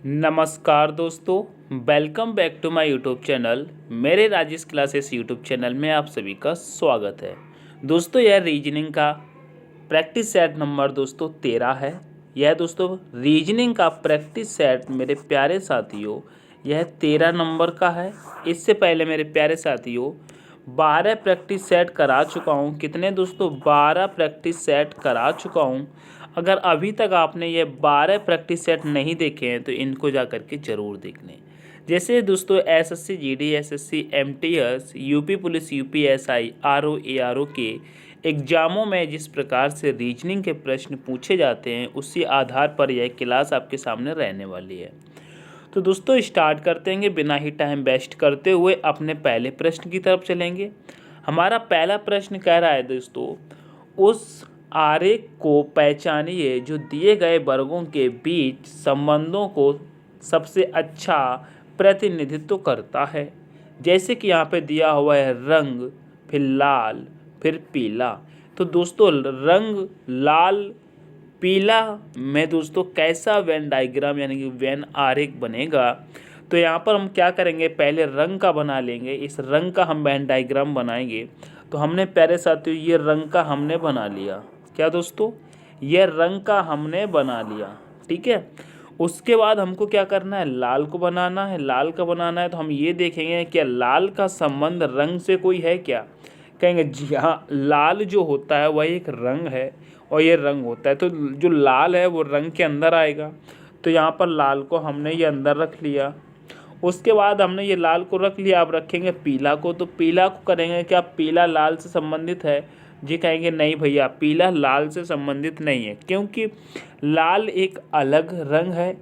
नमस्कार दोस्तों, welcome back to my YouTube channel. मेरे राजेश क्लासेस यूट्यूब चैनल में आप सभी का स्वागत है। दोस्तों यह रीजनिंग का प्रैक्टिस सेट नंबर दोस्तों 13 है। यह दोस्तों रीजनिंग का प्रैक्टिस सेट मेरे प्यारे साथियों यह 13 नंबर का है। इससे पहले मेरे प्यारे साथियों 12 प्रैक्टिस सेट करा चुका हूँ। कितने दोस्तों? 12 प्रैक्टिस सेट करा चुका हूँ। अगर अभी तक आपने ये 12 प्रैक्टिस सेट नहीं देखे हैं तो इनको जा कर के ज़रूर देख लें। जैसे दोस्तों SSC GD, SSC MTS, UP police, UPSI, RO ARO के एग्ज़ामों में जिस प्रकार से रीजनिंग के प्रश्न पूछे जाते हैं उसी आधार पर यह क्लास आपके सामने रहने वाली है। तो दोस्तों स्टार्ट करते हैं, बिना ही टाइम वेस्ट करते हुए अपने पहले प्रश्न की तरफ चलेंगे। हमारा पहला प्रश्न कह रहा है दोस्तों, उस आरेख को पहचानिए जो दिए गए वर्गों के बीच संबंधों को सबसे अच्छा प्रतिनिधित्व करता है। जैसे कि यहाँ पे दिया हुआ है रंग, फिर लाल, फिर पीला। तो दोस्तों रंग, लाल, पीला में दोस्तों कैसा वेन डायग्राम यानी कि वेन आरेख बनेगा? तो यहाँ पर हम क्या करेंगे, पहले रंग का बना लेंगे। इस रंग का हम वेन डायग्राम बनाएंगे। तो हमने प्यारे साथियों ये रंग का हमने बना लिया। क्या दोस्तों? ये रंग का हमने बना लिया, ठीक है। उसके बाद हमको क्या करना है, लाल को बनाना है। लाल का बनाना है तो हम ये देखेंगे कि लाल का संबंध रंग से कोई है क्या? कहेंगे जी हाँ, लाल जो होता है वह एक रंग है और ये रंग होता है, तो जो लाल है वो रंग के अंदर आएगा। तो यहाँ पर लाल को हमने ये अंदर रख लिया। उसके बाद हमने ये लाल को रख लिया। अब रखेंगे पीला को। तो पीला को करेंगे क्या पीला लाल से संबंधित है? जी कहेंगे नहीं भैया, पीला लाल से संबंधित नहीं है, क्योंकि लाल एक अलग रंग है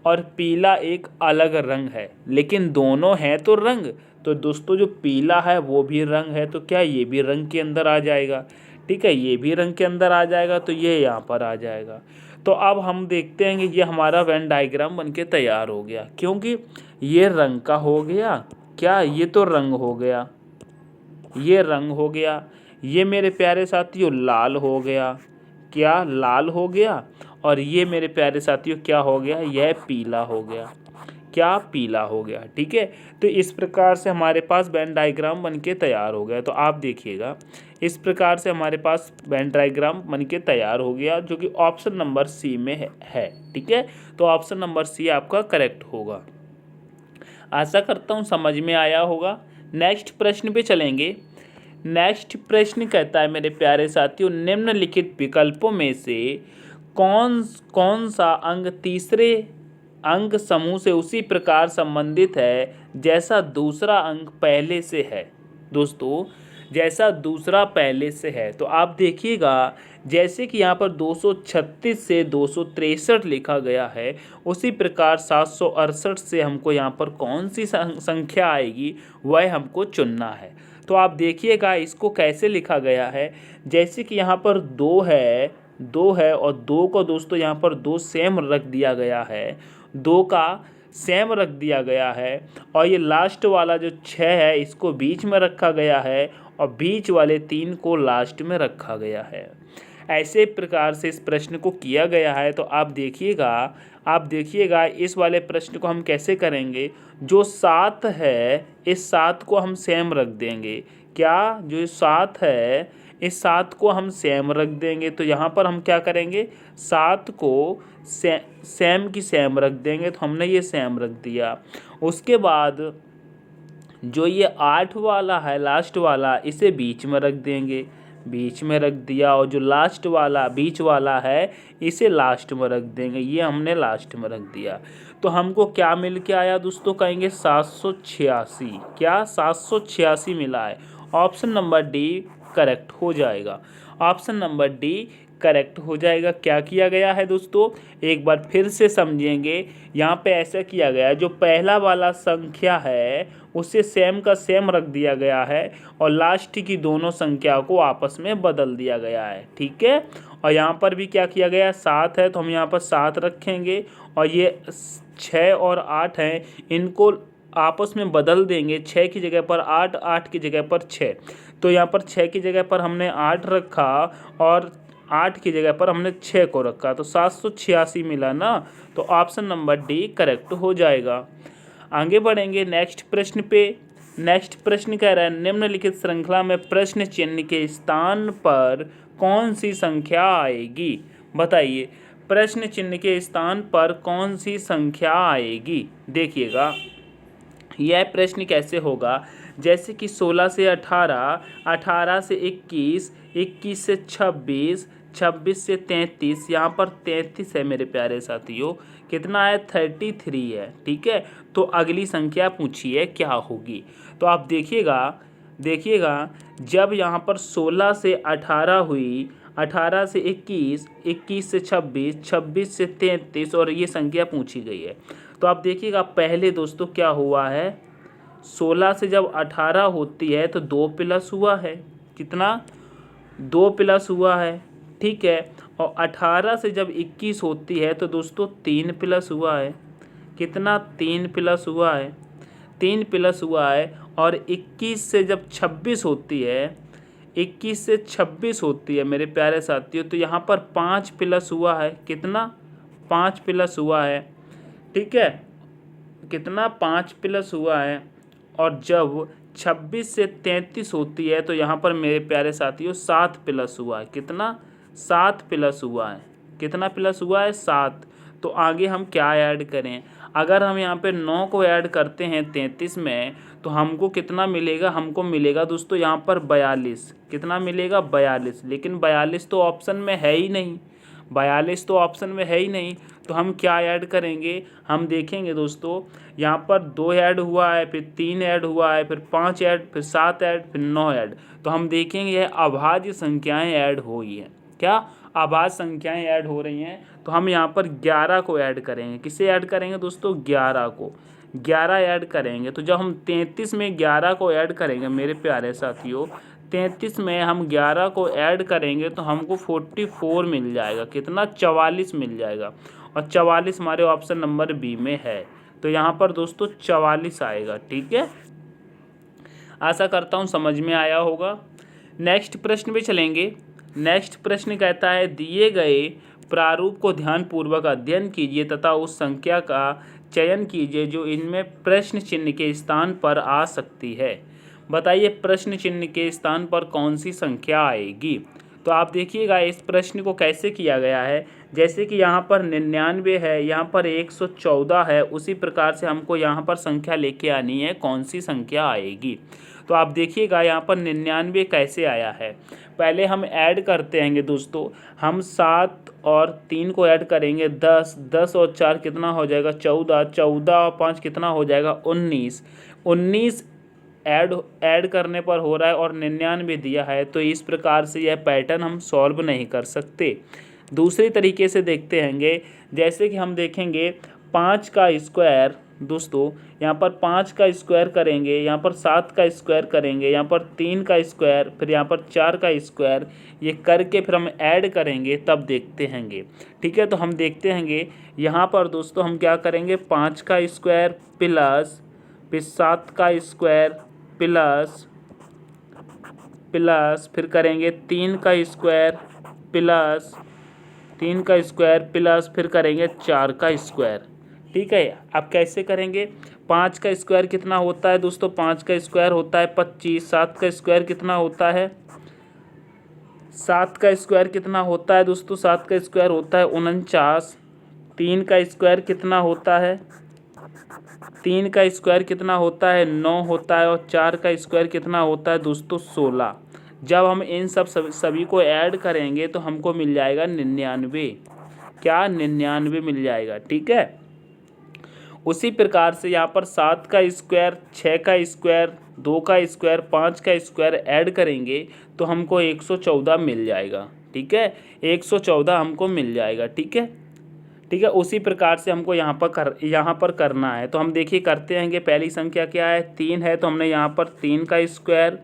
और पीला एक अलग रंग है, लेकिन दोनों हैं तो रंग। तो दोस्तों जो पीला है वो भी रंग है, तो क्या ये भी रंग के अंदर आ जाएगा? ठीक है, ये भी रंग के अंदर आ जाएगा, तो ये यहाँ पर आ जाएगा। तो अब हम देखते हैं कि ये हमारा वेन डायग्राम बनके तैयार हो गया, क्योंकि ये रंग का हो गया। क्या ये तो रंग हो गया, ये रंग हो गया। ये मेरे प्यारे साथियों लाल हो गया। क्या लाल हो गया? और ये मेरे प्यारे साथियों क्या हो गया, यह पीला हो गया। क्या पीला हो गया, ठीक है। तो इस प्रकार से हमारे पास वेन डायग्राम बनके तैयार हो गया। तो आप देखिएगा इस प्रकार से हमारे पास वेन डायग्राम बनके तैयार हो गया, जो कि ऑप्शन नंबर सी में है, ठीक है। तो ऑप्शन नंबर सी आपका करेक्ट होगा। आशा करता हूँ समझ में आया होगा। नेक्स्ट प्रश्न पे चलेंगे। नेक्स्ट प्रश्न कहता है मेरे प्यारे साथियों, निम्नलिखित विकल्पों में से कौन कौन सा अंग तीसरे अंग समूह से उसी प्रकार संबंधित है जैसा दूसरा अंग पहले से है? दोस्तों जैसा दूसरा पहले से है, तो आप देखिएगा जैसे कि यहाँ पर 236 से 263 लिखा गया है, उसी प्रकार 768 से हमको यहाँ पर कौन सी संख्या आएगी वह हमको चुनना है। तो आप देखिएगा इसको कैसे लिखा गया है। जैसे कि यहाँ पर 2 है और 2 को दोस्तों यहाँ पर 2 सेम रख दिया गया है, 2 का सेम रख दिया गया है, और ये लास्ट वाला जो 6 है इसको बीच में रखा गया है और बीच वाले 3 को लास्ट में रखा गया है। ऐसे प्रकार से इस प्रश्न को किया गया है। तो आप देखिएगा इस वाले प्रश्न को हम कैसे करेंगे। जो 7 है इस 7 को हम सेम रख देंगे। क्या जो 7 है इस 7 को हम सेम रख देंगे। तो यहाँ पर हम क्या करेंगे, 7 को सेम की सेम रख देंगे। तो हमने ये सेम रख दिया। उसके बाद जो ये 8 वाला है लास्ट वाला, इसे बीच में रख देंगे, बीच में रख दिया। और जो लास्ट वाला बीच वाला है इसे लास्ट में रख देंगे, ये हमने लास्ट में रख दिया। तो हमको क्या मिल के आया दोस्तों, कहेंगे 786। क्या 786 मिला है। ऑप्शन नंबर डी करेक्ट हो जाएगा। ऑप्शन नंबर डी करेक्ट हो जाएगा। क्या किया गया है दोस्तों, एक बार फिर से समझेंगे। यहाँ पे ऐसा किया गया है, जो पहला वाला संख्या है उसे सेम का सेम रख दिया गया है और लास्ट की दोनों संख्या को आपस में बदल दिया गया है, ठीक है। और यहाँ पर भी क्या किया गया है, 7 है तो हम यहाँ पर 7 रखेंगे, और ये 6 और 8 हैं इनको आपस में बदल देंगे। 6 की जगह पर 8, 8 की जगह पर 6। तो यहाँ पर 6 की जगह पर हमने 8 रखा और 8 की जगह पर हमने 6 को रखा, तो 786 मिला ना। तो ऑप्शन नंबर डी करेक्ट हो जाएगा। आगे बढ़ेंगे नेक्स्ट प्रश्न पे। नेक्स्ट प्रश्न कह रहा है निम्नलिखित श्रृंखला में प्रश्न चिन्ह के स्थान पर कौन सी संख्या आएगी। बताइए प्रश्न चिन्ह के स्थान पर कौन सी संख्या आएगी। देखिएगा यह प्रश्न कैसे होगा, जैसे कि 16 से 18, 18 से 21, 21 से 26, 26 से 33, यहाँ पर 33 है मेरे प्यारे साथियों, कितना है 33 है। ठीक है, तो अगली संख्या पूछिए क्या होगी। तो आप देखिएगा जब यहाँ पर 16 से 18 हुई, 18 से 21, 21 से 26, 26 से 33 और ये संख्या पूछी गई है। तो आप देखिएगा पहले दोस्तों क्या हुआ है, 16 से जब 18 होती है तो 2 प्लस हुआ है, कितना 2 प्लस हुआ है। ठीक है, और 18 से जब 21 होती है तो दोस्तों 3 प्लस हुआ है, कितना 3 प्लस हुआ है, 3 प्लस हुआ है। और 21 से जब 26 होती है, 21 से 26 होती है मेरे प्यारे साथियों, तो यहाँ पर 5 प्लस हुआ है, कितना 5 प्लस हुआ है। ठीक है, कितना 5 प्लस हुआ है। और जब 26 से 33 होती है तो यहाँ पर मेरे प्यारे साथियों 7 प्लस हुआ है, कितना 7 प्लस हुआ है, कितना प्लस हुआ है 7। तो आगे हम क्या ऐड करें, अगर हम यहाँ पे 9 को ऐड करते हैं 33 में तो हमको कितना मिलेगा, हमको मिलेगा दोस्तों यहाँ पर 42, कितना मिलेगा 42। लेकिन 42 तो ऑप्शन में है ही नहीं, 42 तो ऑप्शन में है ही नहीं। तो हम क्या ऐड करेंगे, हम देखेंगे दोस्तों यहाँ पर 2 ऐड हुआ है, फिर 3 ऐड हुआ है, फिर 5 ऐड, फिर 7 ऐड, फिर 9 ऐड। तो हम देखेंगे यह अभाज्य संख्याएं ऐड हो रही हैं, क्या अभाज्य संख्याएं ऐड हो रही हैं। तो हम यहाँ पर 11 को ऐड करेंगे, किसे ऐड करेंगे दोस्तों 11 को, 11 ऐड करेंगे। तो जब हम 33 में 11 को ऐड करेंगे मेरे प्यारे साथियों, 33 में हम 11 को ऐड करेंगे तो हमको 44 मिल जाएगा, कितना 44 मिल जाएगा। और 44 हमारे ऑप्शन नंबर बी में है, तो यहाँ पर दोस्तों 44 आएगा। ठीक है, आशा करता हूँ समझ में आया होगा। नेक्स्ट प्रश्न पे चलेंगे। नेक्स्ट प्रश्न कहता है दिए गए प्रारूप को ध्यानपूर्वक अध्ययन कीजिए तथा उस संख्या का चयन कीजिए जो इनमें प्रश्न चिन्ह के स्थान पर आ सकती है। बताइए प्रश्न चिन्ह के स्थान पर कौन सी संख्या आएगी। तो आप देखिएगा इस प्रश्न को कैसे किया गया है, जैसे कि यहाँ पर 99 है, यहाँ पर 114 है, उसी प्रकार से हमको यहाँ पर संख्या लेके आनी है, कौन सी संख्या आएगी। तो आप देखिएगा यहाँ पर 99 कैसे आया है। पहले हम ऐड करते हैं दोस्तों, हम 7 और 3 को ऐड करेंगे 10, 10 और 4 कितना हो जाएगा 14, 14 और 5 कितना हो जाएगा 19, 19 ऐड करने पर हो रहा है और 99 दिया है। तो इस प्रकार से यह पैटर्न हम सॉल्व नहीं कर सकते। दूसरी तरीके से देखते हैंगे, जैसे कि हम देखेंगे 5 का स्क्वायर दोस्तों, यहाँ पर 5 का स्क्वायर करेंगे, यहाँ पर 7 का स्क्वायर करेंगे, यहाँ पर 3 का स्क्वायर, फिर यहाँ पर 4 का स्क्वायर, ये करके फिर हम ऐड करेंगे तब देखते हैंगे। ठीक है, तो हम देखते हैंगे यहाँ पर दोस्तों हम क्या करेंगे 5 का स्क्वायर प्लस फिर 7 का स्क्वायर प्लस फिर करेंगे 3 का स्क्वायर प्लस 3 का स्क्वायर प्लस फिर करेंगे 4 का स्क्वायर। ठीक है, अब कैसे करेंगे, 5 का स्क्वायर कितना होता है दोस्तों, 5 का स्क्वायर होता है 25, 7 का स्क्वायर कितना होता है, 7 का स्क्वायर कितना होता है दोस्तों, 7 का स्क्वायर होता है 49, 3 का स्क्वायर कितना होता है, 3 का स्क्वायर कितना होता है 9 होता है, और 4 का स्क्वायर कितना होता है दोस्तों 16। जब हम इन सभी को ऐड करेंगे तो हमको मिल जाएगा 99, क्या 99 मिल जाएगा। ठीक है, उसी प्रकार से यहाँ पर 7 का स्क्वायर, 6 का स्क्वायर, 2 का स्क्वायर, 5 का स्क्वायर ऐड करेंगे तो हमको 114 मिल जाएगा। ठीक है, 114 हमको मिल जाएगा। ठीक है, ठीक है, उसी प्रकार से हमको यहाँ पर करना है। तो हम देखिए करते हैं, पहली संख्या क्या है 3 है, तो हमने यहाँ पर 3 का स्क्वायर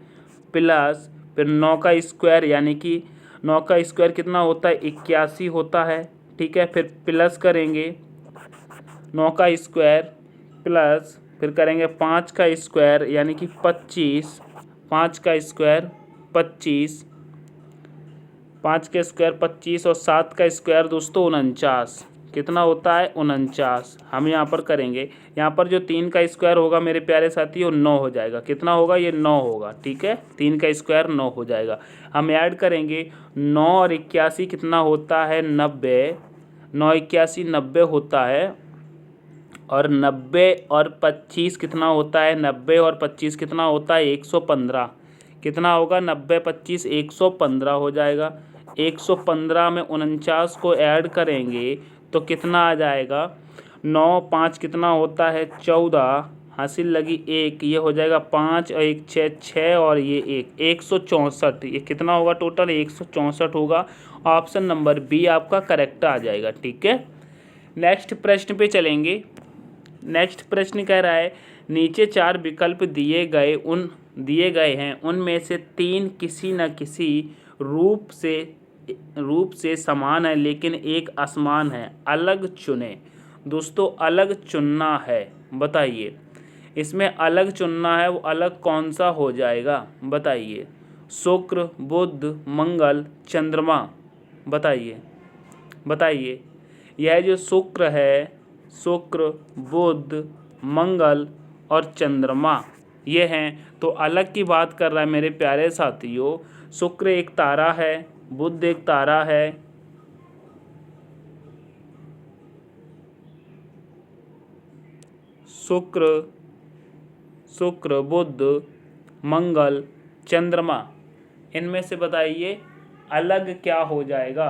प्लस फिर 9 का स्क्वायर, यानी कि 9 का स्क्वायर कितना होता है 81 होता है। ठीक है, फिर प्लस करेंगे 9 का स्क्वायर प्लस फिर करेंगे 5 का स्क्वायर यानी कि 25, 5 का स्क्वायर 25, 5 का स्क्वायर 25 और 7 का स्क्वायर दोस्तों 49। कितना होता है? 49। हम यहाँ पर करेंगे, यहाँ पर जो 3 का स्क्वायर होगा मेरे प्यारे साथियों 9 हो जाएगा। कितना होगा? ये 9 होगा। ठीक है, 3 का स्क्वायर 9 हो जाएगा। हम ऐड करेंगे 9 और 81 कितना होता है? 90। 9 81 90 होता है। और 90 और 25 कितना होता है? 90 और 25 कितना होता है? 115। कितना होगा? 90 25 115 हो जाएगा। 115 में 49 को ऐड करेंगे तो कितना आ जाएगा? 9 5 कितना होता है? 14। हासिल लगी 1, ये हो जाएगा 5 और 1 6 6 और ये 1 164। ये कितना होगा? टोटल 164 होगा। ऑप्शन नंबर बी आपका करेक्ट आ जाएगा। ठीक है, नेक्स्ट प्रश्न पे चलेंगे। नेक्स्ट प्रश्न कह रहा है नीचे 4 विकल्प दिए गए हैं, उनमें से 3 किसी न किसी रूप से समान है लेकिन एक असमान है, अलग चुने। दोस्तों अलग चुनना है, बताइए इसमें अलग चुनना है, वो अलग कौन सा हो जाएगा? बताइए। शुक्र, बुध, मंगल, चंद्रमा। बताइए यह जो शुक्र है, शुक्र, बुध, मंगल और चंद्रमा ये हैं, तो अलग की बात कर रहा है मेरे प्यारे साथियों। शुक्र एक तारा है, बुध एक तारा है, शुक्र बुध मंगल चंद्रमा, इनमें से बताइए अलग क्या हो जाएगा?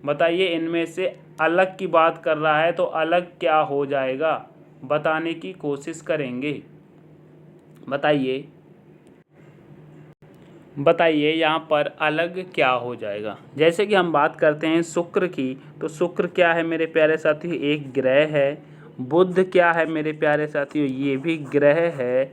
बताइए इनमें से अलग की बात कर रहा है तो अलग क्या हो जाएगा? बताने की कोशिश करेंगे। बताइए यहाँ पर अलग क्या हो जाएगा? जैसे कि हम बात करते हैं शुक्र की, तो शुक्र क्या है मेरे प्यारे साथियों? एक ग्रह है। बुध क्या है मेरे प्यारे साथियों? ये भी ग्रह है।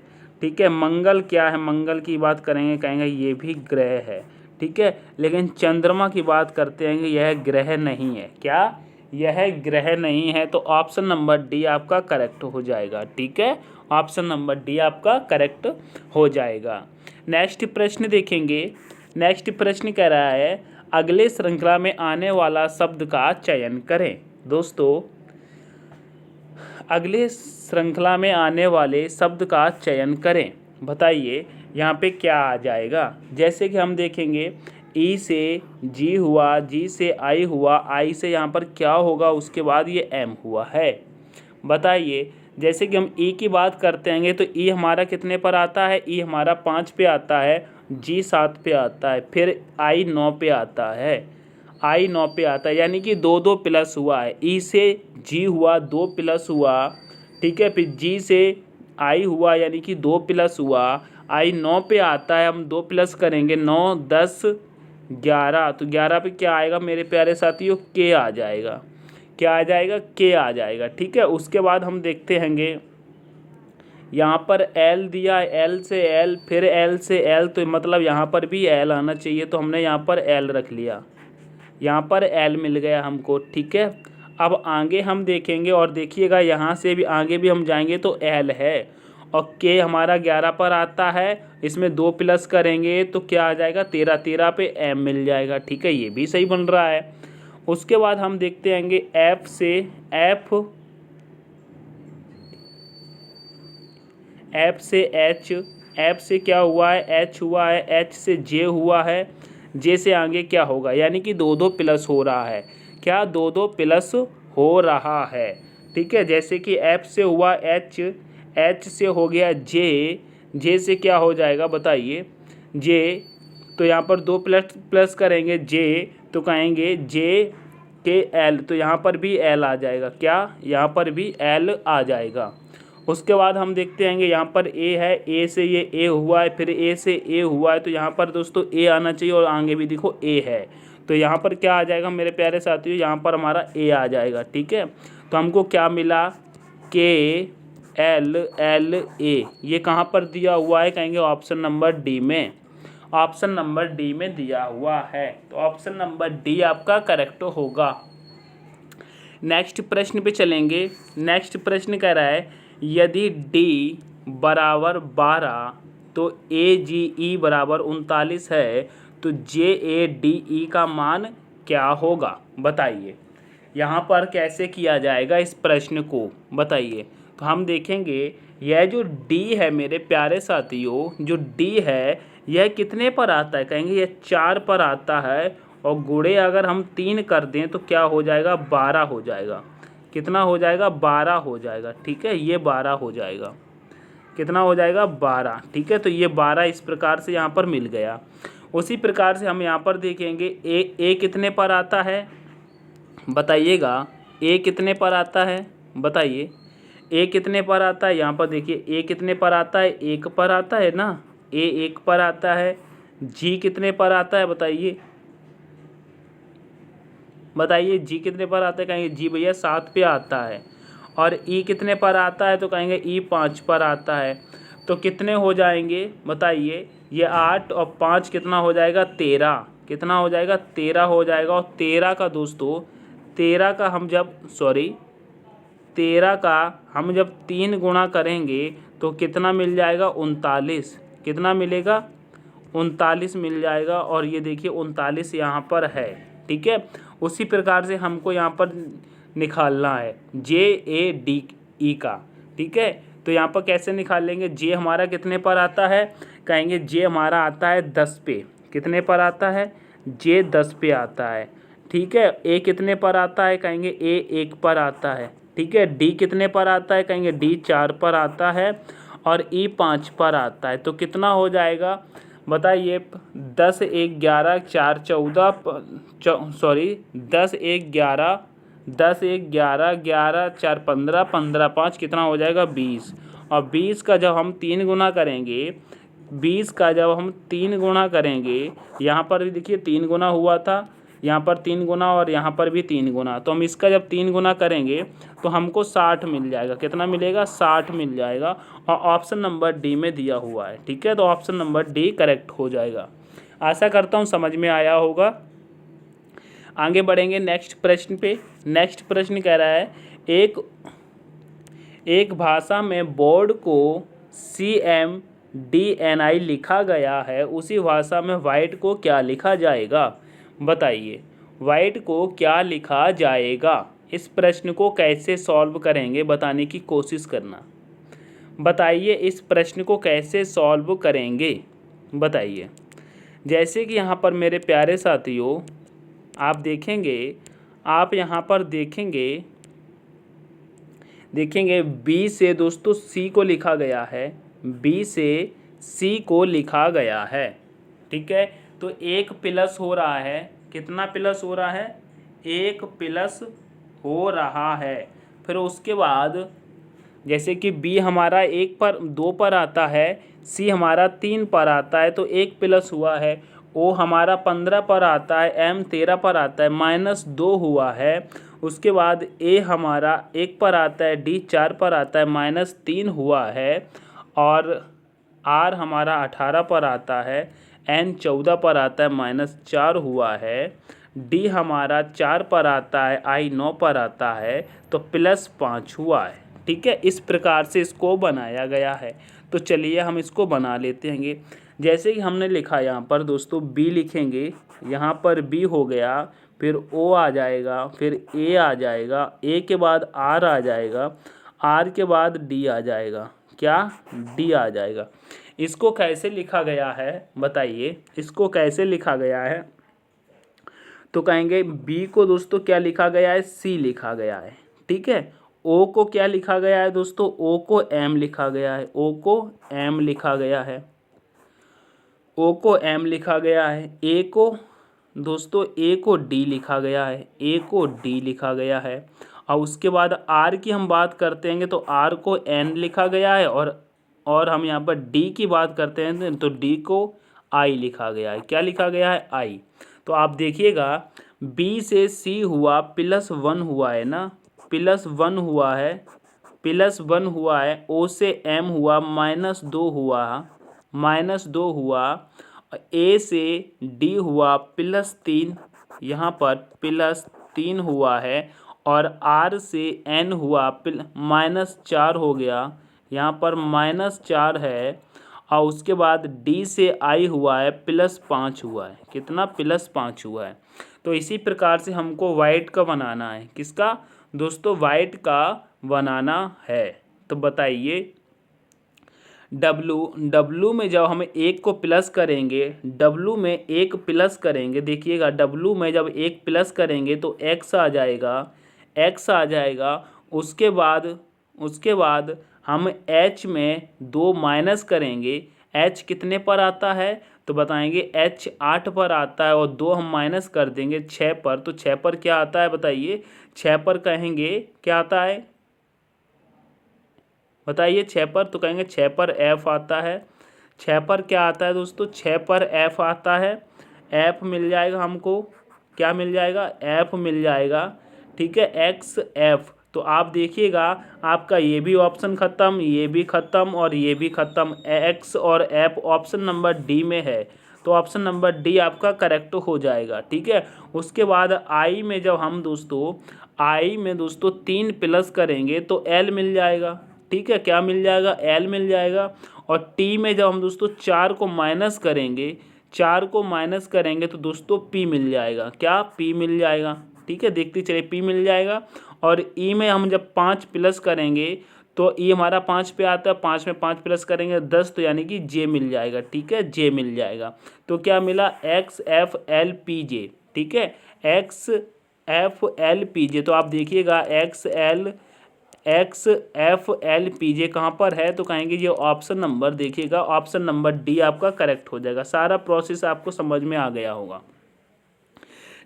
ठीक है, मंगल क्या है? मंगल की बात करेंगे, कहेंगे ये भी ग्रह है। ठीक है, लेकिन चंद्रमा की बात करते हैं कि यह ग्रह नहीं है। क्या यह ग्रह नहीं है? तो ऑप्शन नंबर डी आपका करेक्ट हो जाएगा। ठीक है, ऑप्शन नंबर डी आपका करेक्ट हो जाएगा। नेक्स्ट प्रश्न देखेंगे। नेक्स्ट प्रश्न कह रहा है अगले श्रृंखला में आने वाला शब्द का चयन करें। दोस्तों अगले श्रृंखला में आने वाले शब्द का चयन करें। बताइए यहाँ पे क्या आ जाएगा? जैसे कि हम देखेंगे ई से जी हुआ, जी से आई हुआ, आई से यहाँ पर क्या होगा? उसके बाद ये एम हुआ है। बताइए जैसे कि हम ई की बात करते हैं तो ई हमारा कितने पर आता है? ई हमारा 5 पे आता है, जी 7 पे आता है, फिर आई 9 पे आता है। आई 9 पे आता है, यानी कि 2 2 प्लस हुआ है। ई से जी हुआ 2 प्लस हुआ। ठीक है, फिर जी से आई हुआ यानी कि 2 प्लस हुआ। आई 9 पे आता है, हम 2 प्लस करेंगे, 9 10 11। तो 11 पे क्या आएगा मेरे प्यारे साथियों? के आ जाएगा। क्या आ जाएगा? के आ जाएगा। ठीक है, उसके बाद हम देखते हैंगे यहाँ पर एल दिया, एल से एल, फिर एल से एल, तो मतलब यहाँ पर भी एल आना चाहिए, तो हमने यहाँ पर एल रख लिया। यहाँ पर एल मिल गया हमको। ठीक है, अब आगे हम देखेंगे और देखिएगा यहाँ से भी आगे भी हम जाएंगे तो एल है और के हमारा 11 पर आता है। इसमें 2 प्लस करेंगे तो क्या आ जाएगा? 13। 13 पे एम मिल जाएगा। ठीक है, ये भी सही बन रहा है। उसके बाद हम देखते हैंगे एफ से एफ, एफ से एच, एफ से क्या हुआ है? एच हुआ है, एच से जे हुआ है, जे से आगे क्या होगा? यानी कि 2 2 प्लस हो रहा है। क्या 2 2 प्लस हो रहा है? ठीक है, जैसे कि एफ से हुआ एच, एच से हो गया जे, जे से क्या हो जाएगा? बताइए। जे, तो यहाँ पर 2 प्लस करेंगे जे, तो कहेंगे जे के एल, तो यहाँ पर भी एल आ जाएगा। क्या? यहाँ पर भी एल आ जाएगा। उसके बाद हम देखते हैं यहाँ पर ए है, ए से ये ए हुआ है, फिर ए से ए हुआ है, तो यहाँ पर दोस्तों ए आना चाहिए और आगे भी देखो ए है, तो यहाँ पर क्या आ जाएगा मेरे प्यारे साथियों? यहाँ पर हमारा ए आ जाएगा। ठीक है, तो हमको क्या मिला? के एल एल ए। ये कहाँ पर दिया हुआ है? कहेंगे ऑप्शन नंबर डी में। ऑप्शन नंबर डी में दिया हुआ है, तो ऑप्शन नंबर डी आपका करेक्ट होगा। नेक्स्ट प्रश्न पे चलेंगे। नेक्स्ट प्रश्न कह रहा है यदि D बराबर 12 तो AGE बराबर 39 है, तो JADE का मान क्या होगा बताइए। यहाँ पर कैसे किया जाएगा इस प्रश्न को बताइए। तो हम देखेंगे यह जो D है मेरे प्यारे साथियों, जो D है यह कितने पर आता है, कहेंगे यह 4 पर आता है, और गुणे अगर हम 3 कर दें तो क्या हो जाएगा, 12 हो जाएगा। कितना हो जाएगा, 12 हो जाएगा। ठीक है, ये 12 हो जाएगा। कितना हो जाएगा, 12। ठीक है, तो ये 12 इस प्रकार से यहाँ पर मिल गया। उसी प्रकार से हम यहाँ पर देखेंगे ए कितने पर आता है बताइएगा। ए कितने पर आता है बताइए। ए कितने पर आता है, यहाँ पर देखिए ए कितने पर आता है, 1 पर आता है ना, ए 1 पर आता है। जी कितने पर आता है बताइए, बताइए जी कितने पर आता है, कहेंगे जी भैया 7 पे आता है। और ई कितने पर आता है, तो कहेंगे ई 5 पर आता है। तो कितने हो जाएंगे बताइए, ये 8 और 5 कितना हो जाएगा, 13। कितना हो जाएगा, 13 हो जाएगा। और 13 का दोस्तों, 13 का हम जब 13 का हम जब 3 गुणा करेंगे तो कितना मिल जाएगा, 39। कितना मिलेगा, 39 मिल जाएगा। और ये देखिए 39 यहाँ पर है। ठीक है, उसी प्रकार से हमको यहाँ पर निकालना है JADE का। ठीक है, तो यहाँ पर कैसे निकाल लेंगे, जे हमारा कितने पर आता है, कहेंगे जे हमारा आता है 10 पे। कितने पर आता है, जे 10 पे आता है। ठीक है, ए कितने पर आता है, कहेंगे ए 1 पर आता है। ठीक है, डी कितने पर आता है, कहेंगे डी 4 पर आता है। और ई 5 पर आता है। तो कितना हो जाएगा बताइए, 10 1 11 4 14 10 1 11 10 1 11 11 4 15 15 5 कितना हो जाएगा, 20। और 20 का जब हम 3 गुना करेंगे, 20 का जब हम 3 गुना करेंगे, यहाँ पर भी देखिए 3 गुना हुआ था, यहाँ पर 3 गुना और यहाँ पर भी 3 गुना। तो हम इसका जब 3 गुना करेंगे तो हमको 60 मिल जाएगा। कितना मिलेगा, 60 मिल जाएगा। और ऑप्शन नंबर डी में दिया हुआ है। ठीक है, तो ऑप्शन नंबर डी करेक्ट हो जाएगा। आशा करता हूँ समझ में आया होगा। आगे बढ़ेंगे नेक्स्ट प्रश्न पे। नेक्स्ट प्रश्न कह रहा है, एक भाषा में बोर्ड को CMDNI लिखा गया है, उसी भाषा में वाइट को क्या लिखा जाएगा बताइए। वाइट को क्या लिखा जाएगा, इस प्रश्न को कैसे सॉल्व करेंगे बताने की कोशिश करना। बताइए इस प्रश्न को कैसे सॉल्व करेंगे बताइए। जैसे कि यहाँ पर मेरे प्यारे साथियों आप देखेंगे, आप यहाँ पर देखेंगे बी से दोस्तों सी को लिखा गया है, बी से सी को लिखा गया है। ठीक है, तो 1 प्लस हो रहा है, कितना प्लस हो रहा है, 1 प्लस हो रहा है। फिर उसके बाद जैसे कि बी हमारा 1 पर 2 पर आता है, सी हमारा 3 पर आता है, तो 1 प्लस हुआ है। ओ हमारा 15 पर आता है, एम 13 पर आता है, -2 हुआ है। उसके बाद ए हमारा 1 पर आता है, डी 4 पर आता है, -3 हुआ है। और आर हमारा 18 पर आता है, एन 14 पर आता है, -4 हुआ है। डी हमारा 4 पर आता है, आई 9 पर आता है, तो +5 हुआ है। ठीक है, इस प्रकार से इसको बनाया गया है। तो चलिए हम इसको बना लेते हैं। जैसे कि हमने लिखा यहाँ पर दोस्तों बी लिखेंगे, यहाँ पर बी हो गया, फिर ओ आ जाएगा, फिर ए आ जाएगा, ए के बाद आर आ जाएगा, आर के बाद डी आ जाएगा, क्या, डी आ जाएगा। इसको कैसे लिखा गया है बताइए, इसको कैसे लिखा गया है, तो कहेंगे बी को दोस्तों क्या लिखा गया है, सी लिखा गया है। ठीक है, ओ को क्या लिखा गया है दोस्तों, ओ को एम लिखा गया है, ओ को एम लिखा गया है, ओ को एम लिखा गया है। ए को दोस्तों ए को डी लिखा गया है, ए को डी लिखा गया है। और उसके बाद आर की हम बात करते हैं तो आर को एन लिखा गया है। और हम यहाँ पर डी की बात करते हैं तो डी को आई लिखा गया है। क्या लिखा गया है, आई। तो आप देखिएगा बी से सी हुआ, +1 हुआ है ना, +1 हुआ है, +1 हुआ है। ओ से एम हुआ, -2 हुआ, -2 हुआ। ए से डी हुआ, +3, यहाँ पर +3 हुआ है। और आर से एन हुआ, -4 हो गया, यहाँ पर -4 है। और उसके बाद डी से आई हुआ है +5 हुआ है। कितना? +5 हुआ है। तो इसी प्रकार से हमको वाइट का बनाना है। किसका दोस्तों? वाइट का बनाना है। तो बताइए डब्लू में जब हम 1 को प्लस करेंगे, डब्लू में 1 प्लस करेंगे, देखिएगा डब्लू में जब 1 प्लस करेंगे तो एक्स आ जाएगा, एक्स आ जाएगा। उसके बाद हम एच में 2 माइनस करेंगे। एच कितने पर आता है? तो बताएंगे एच 8 पर आता है, और 2 हम माइनस कर देंगे 6 पर। तो 6 पर क्या आता है बताइए? 6 पर कहेंगे क्या आता है बताइए? 6 पर तो कहेंगे 6 पर एफ आता है। 6 पर क्या आता है दोस्तों? 6 पर एफ आता है। एफ मिल जाएगा हमको। क्या मिल जाएगा? एफ मिल जाएगा। ठीक है, एक्स एफ। तो आप देखिएगा आपका ये भी ऑप्शन ख़त्म, ये भी ख़त्म और ये भी ख़त्म। एक्स और एफ ऑप्शन नंबर डी में है, तो ऑप्शन नंबर डी आपका करेक्ट हो जाएगा। ठीक है, उसके बाद आई में जब हम दोस्तों 3 प्लस करेंगे तो एल मिल जाएगा। ठीक है, क्या मिल जाएगा? एल मिल जाएगा। और टी में जब हम दोस्तों 4 को माइनस करेंगे, 4 को माइनस करेंगे तो दोस्तों पी मिल जाएगा। क्या? पी मिल जाएगा। ठीक है, देखते चलिए पी मिल जाएगा। और ई में हम जब 5 प्लस करेंगे तो ई हमारा 5 पे आता है, 5 में 5 प्लस करेंगे 10, तो यानी कि जे मिल जाएगा। ठीक है, जे मिल जाएगा। तो क्या मिला? एक्स एफ एल पी जे। ठीक है, एक्स एफ एल पी जे। तो आप देखिएगा एक्स एफ एल पी जे कहाँ पर है? तो कहेंगे ये ऑप्शन नंबर, देखिएगा ऑप्शन नंबर डी आपका करेक्ट हो जाएगा। सारा प्रोसेस आपको समझ में आ गया होगा।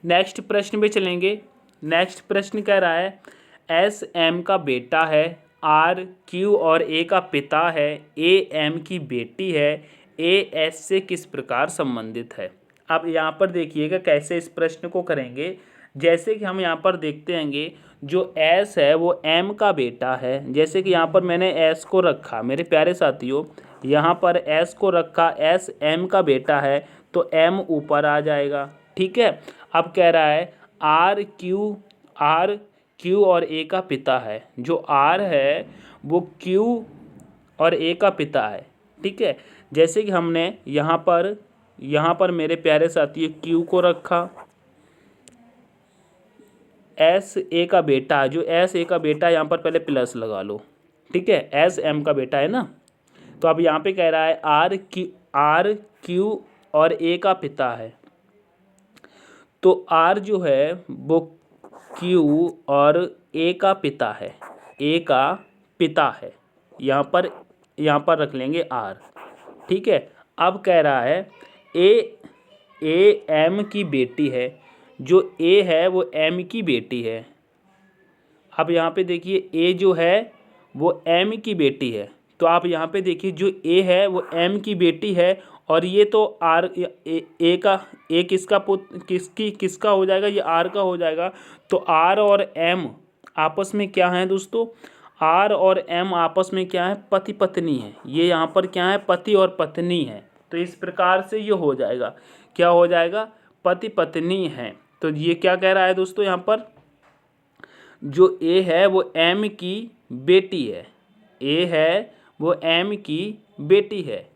नेक्स्ट प्रश्न पे चलेंगे। नेक्स्ट प्रश्न कह रहा है एस एम का बेटा है, आर क्यू और ए का पिता है, ए एम की बेटी है, ए एस से किस प्रकार संबंधित है। अब यहाँ पर देखिएगा कैसे इस प्रश्न को करेंगे। जैसे कि हम यहाँ पर देखते हैंगे जो एस है वो एम का बेटा है। जैसे कि यहाँ पर मैंने एस को रखा, मेरे प्यारे साथियों यहाँ पर एस को रखा, एस एम का बेटा है तो एम ऊपर आ जाएगा। ठीक है, अब कह रहा है आर क्यू और ए का पिता है। जो आर है वो क्यू और ए का पिता है। ठीक है, जैसे कि हमने यहाँ पर मेरे प्यारे साथी क्यू को रखा, एस ए का बेटा, जो एस ए का बेटा यहाँ पर पहले प्लस लगा लो। ठीक है, एस एम का बेटा है ना। तो अब यहाँ पे कह रहा है आर क्यू और ए का पिता है। तो आर जो है वो क्यू और ए का पिता है, ए का पिता है। यहाँ पर रख लेंगे आर। ठीक है, अब कह रहा है ए एम की बेटी है। जो ए है वो एम की बेटी है। अब यहाँ पे देखिए ए जो है वो एम की बेटी है। तो आप यहाँ पे देखिए जो ए है वो एम की बेटी है, और ये तो आर ए किसका हो जाएगा? ये आर का हो जाएगा। तो आर और एम आपस में क्या है दोस्तों? आर और एम आपस में क्या है? पति पत्नी है। ये यहाँ पर क्या है? पति और पत्नी है। तो इस प्रकार से ये हो जाएगा। क्या हो जाएगा? पति पत्नी है। तो ये क्या कह रहा है दोस्तों? यहाँ पर जो ए है वो एम की बेटी है। ए है वो एम की बेटी है,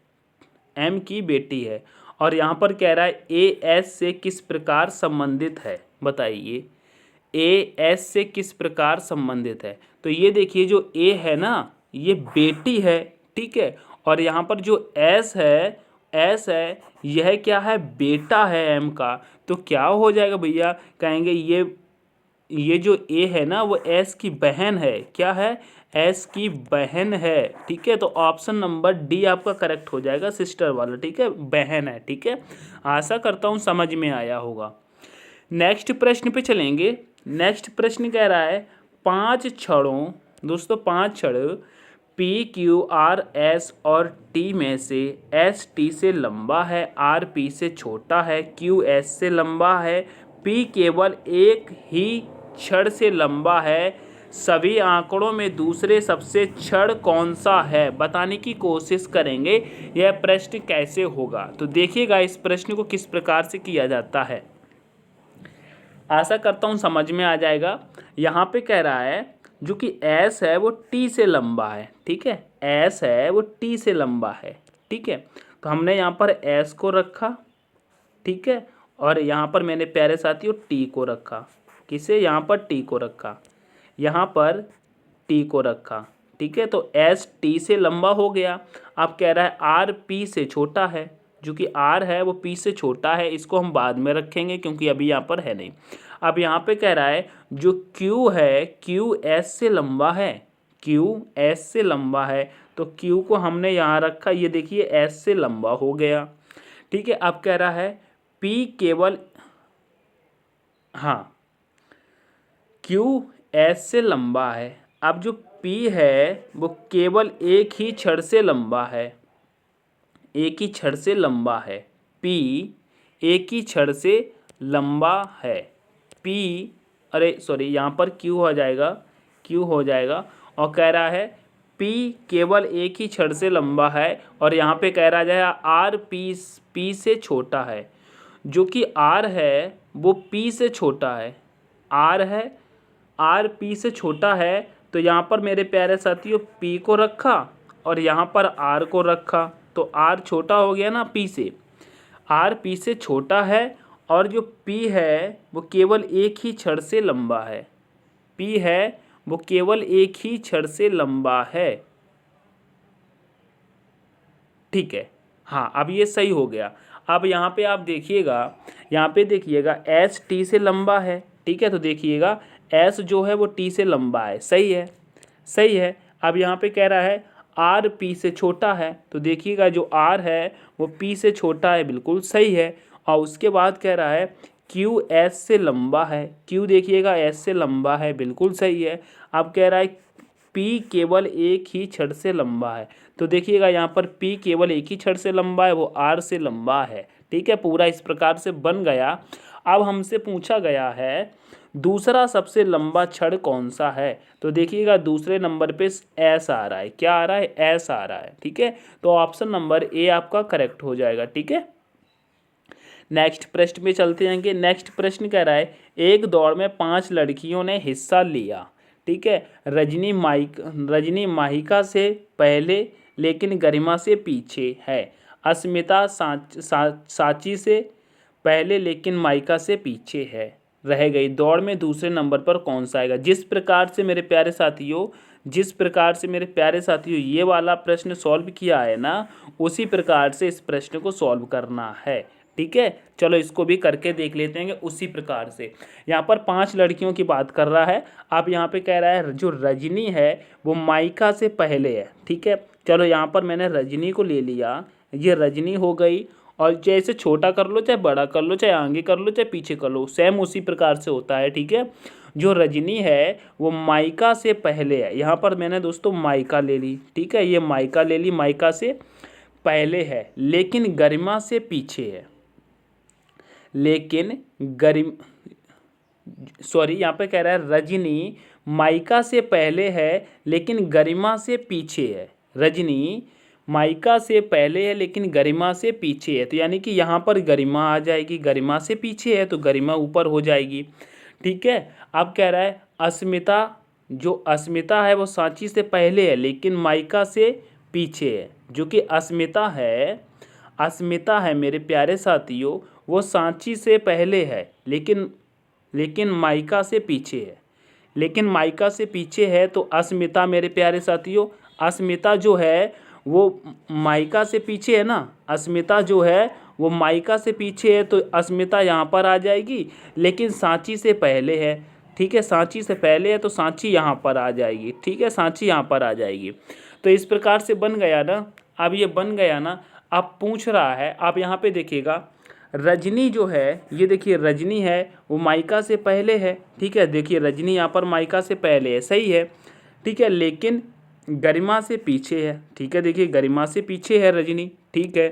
एम की बेटी है। और यहाँ पर कह रहा है ए एस से किस प्रकार संबंधित है। बताइए ए एस से किस प्रकार संबंधित है। तो ये देखिए जो ए है ना ये बेटी है। ठीक है, और यहाँ पर जो एस है यह क्या है? बेटा है एम का। तो क्या हो जाएगा भैया? कहेंगे ये जो ए है ना वो एस की बहन है। क्या है? एस की बहन है। ठीक है, तो ऑप्शन नंबर डी आपका करेक्ट हो जाएगा, सिस्टर वाला। ठीक है, बहन है। ठीक है, आशा करता हूँ समझ में आया होगा। नेक्स्ट प्रश्न पे चलेंगे। नेक्स्ट प्रश्न कह रहा है 5 छड़ों, दोस्तों 5 छड़ पी क्यू आर एस और टी में से एस टी से लंबा है, आर पी से छोटा है, क्यू एस से लंबा है, पी केवल एक ही छड़ से लंबा है, सभी आंकड़ों में दूसरे सबसे छड़ कौन सा है? बताने की कोशिश करेंगे यह प्रश्न कैसे होगा। तो देखिएगा इस प्रश्न को किस प्रकार से किया जाता है। आशा करता हूँ समझ में आ जाएगा। यहाँ पे कह रहा है जो कि एस है वो टी से लंबा है। ठीक है, एस है वो टी से लंबा है। ठीक है। तो हमने यहाँ पर एस को रखा, ठीक है, और यहाँ पर मैंने प्यारे साथियों टी को रखा। किसे? यहाँ पर टी को रखा, यहाँ पर टी को रखा, ठीक है। तो एस टी से लंबा हो गया। अब कह रहा है आर पी से छोटा है, जो कि आर है वो पी से छोटा है, इसको हम बाद में रखेंगे क्योंकि अभी यहाँ पर है नहीं। अब यहाँ पे कह रहा है जो क्यू है क्यू एस से लंबा है, क्यू एस से लंबा है, तो क्यू को हमने यहाँ रखा, ये देखिए एस से लंबा हो गया, ठीक है। अब कह रहा है पी केवल, हाँ, क्यू एस से लंबा है। अब जो पी है वो केवल एक ही छड़ से लंबा है, एक ही छड़ से लंबा है, पी एक ही छड़ से लंबा है, पी, अरे सॉरी यहाँ पर क्यू हो जाएगा, क्यू हो जाएगा, और कह रहा है पी केवल एक ही छड़ से लंबा है, और यहाँ पे कह रहा जाएगा आर पी से छोटा है, जो कि आर है वो पी से छोटा है, आर है, आर पी से छोटा है। तो यहाँ पर मेरे प्यारे साथियों पी को रखा और यहाँ पर आर को रखा, तो आर छोटा हो गया ना पी से, आर पी से छोटा है, और जो पी है वो केवल एक ही छड़ से लंबा है, पी है वो केवल एक ही छड़ से लंबा है, ठीक है। हाँ, अब ये सही हो गया। अब यहाँ पे आप देखिएगा, यहाँ पे देखिएगा एस टी से लंबा है, ठीक है। तो देखिएगा एस जो है वो टी से लंबा है, सही है, सही है। अब यहाँ पे कह रहा है आर पी से छोटा है, तो देखिएगा जो आर है वो पी से छोटा है, बिल्कुल सही है। और उसके बाद कह रहा है क्यू एस से लंबा है, क्यू देखिएगा एस से लंबा है, बिल्कुल सही है। अब कह रहा है पी केवल एक ही छड़ से लंबा है, तो देखिएगा यहाँ पर पी केवल एक ही छड़ से लंबा है, वो आर से लंबा है, ठीक है। पूरा इस प्रकार से बन गया। अब हमसे पूछा गया है दूसरा सबसे लंबा छड़ कौन सा है, तो देखिएगा दूसरे नंबर पे एस आ रहा है, क्या आ रहा है? एस आ रहा है, ठीक है। तो ऑप्शन नंबर ए आपका करेक्ट हो जाएगा, ठीक है। नेक्स्ट प्रश्न में चलते हैं कि नेक्स्ट प्रश्न कह रहा है एक दौड़ में 5 लड़कियों ने हिस्सा लिया, ठीक है। रजनी माहिका से पहले लेकिन गरिमा से पीछे है, अस्मिता साची से पहले लेकिन माइका से पीछे है, रह गई। दौड़ में दूसरे नंबर पर कौन सा आएगा? जिस प्रकार से मेरे प्यारे साथियों, जिस प्रकार से मेरे प्यारे साथियों ये वाला प्रश्न सॉल्व किया है ना, उसी प्रकार से इस प्रश्न को सॉल्व करना है, ठीक है। चलो इसको भी करके देख लेते हैं कि उसी प्रकार से। यहाँ पर 5 लड़कियों की बात कर रहा है। अब यहाँ पे कह रहा है जो रजनी है वो माइका से पहले है, ठीक है। चलो यहाँ पर मैंने रजनी को ले लिया, ये रजनी हो गई, और चाहे इसे छोटा कर लो, चाहे बड़ा कर लो, चाहे आगे कर लो, चाहे पीछे कर लो, सेम उसी प्रकार से होता है, ठीक है। जो रजनी है वो माइका से पहले है, यहाँ पर मैंने दोस्तों माइका ले ली, ठीक है, ये माइका ले ली, माइका से पहले है लेकिन गरिमा से पीछे है, लेकिन यहाँ पे कह रहा है रजनी माइका से पहले है लेकिन गरिमा से पीछे है, रजनी माइका से पहले है लेकिन गरिमा से पीछे है, तो यानी कि यहाँ पर गरिमा आ जाएगी, गरिमा से पीछे है तो गरिमा ऊपर हो जाएगी, ठीक है। अब कह रहा है अस्मिता, जो अस्मिता है वो सांची से पहले है लेकिन माइका से पीछे है, जो कि अस्मिता है मेरे प्यारे साथियों वो सांची से पहले है लेकिन माइका से पीछे है, लेकिन माइका से पीछे है, तो अस्मिता मेरे प्यारे साथियों, अस्मिता जो है वो माइका से पीछे है ना, अस्मिता जो है वो माइका से पीछे है, तो अस्मिता यहाँ पर आ जाएगी, लेकिन सांची से पहले है, ठीक है, सांची से पहले है तो सांची यहाँ पर आ जाएगी, ठीक है, सांची यहाँ पर आ जाएगी। तो इस प्रकार से बन गया ना। अब ये बन गया ना, अब पूछ रहा है, आप यहाँ पे देखिएगा रजनी जो है, ये देखिए रजनी है वो माइका से पहले है, ठीक है, देखिए रजनी यहाँ पर माइका से पहले है, सही है, ठीक है, लेकिन गरिमा से पीछे है, ठीक है, देखिए गरिमा से पीछे है रजनी, ठीक है।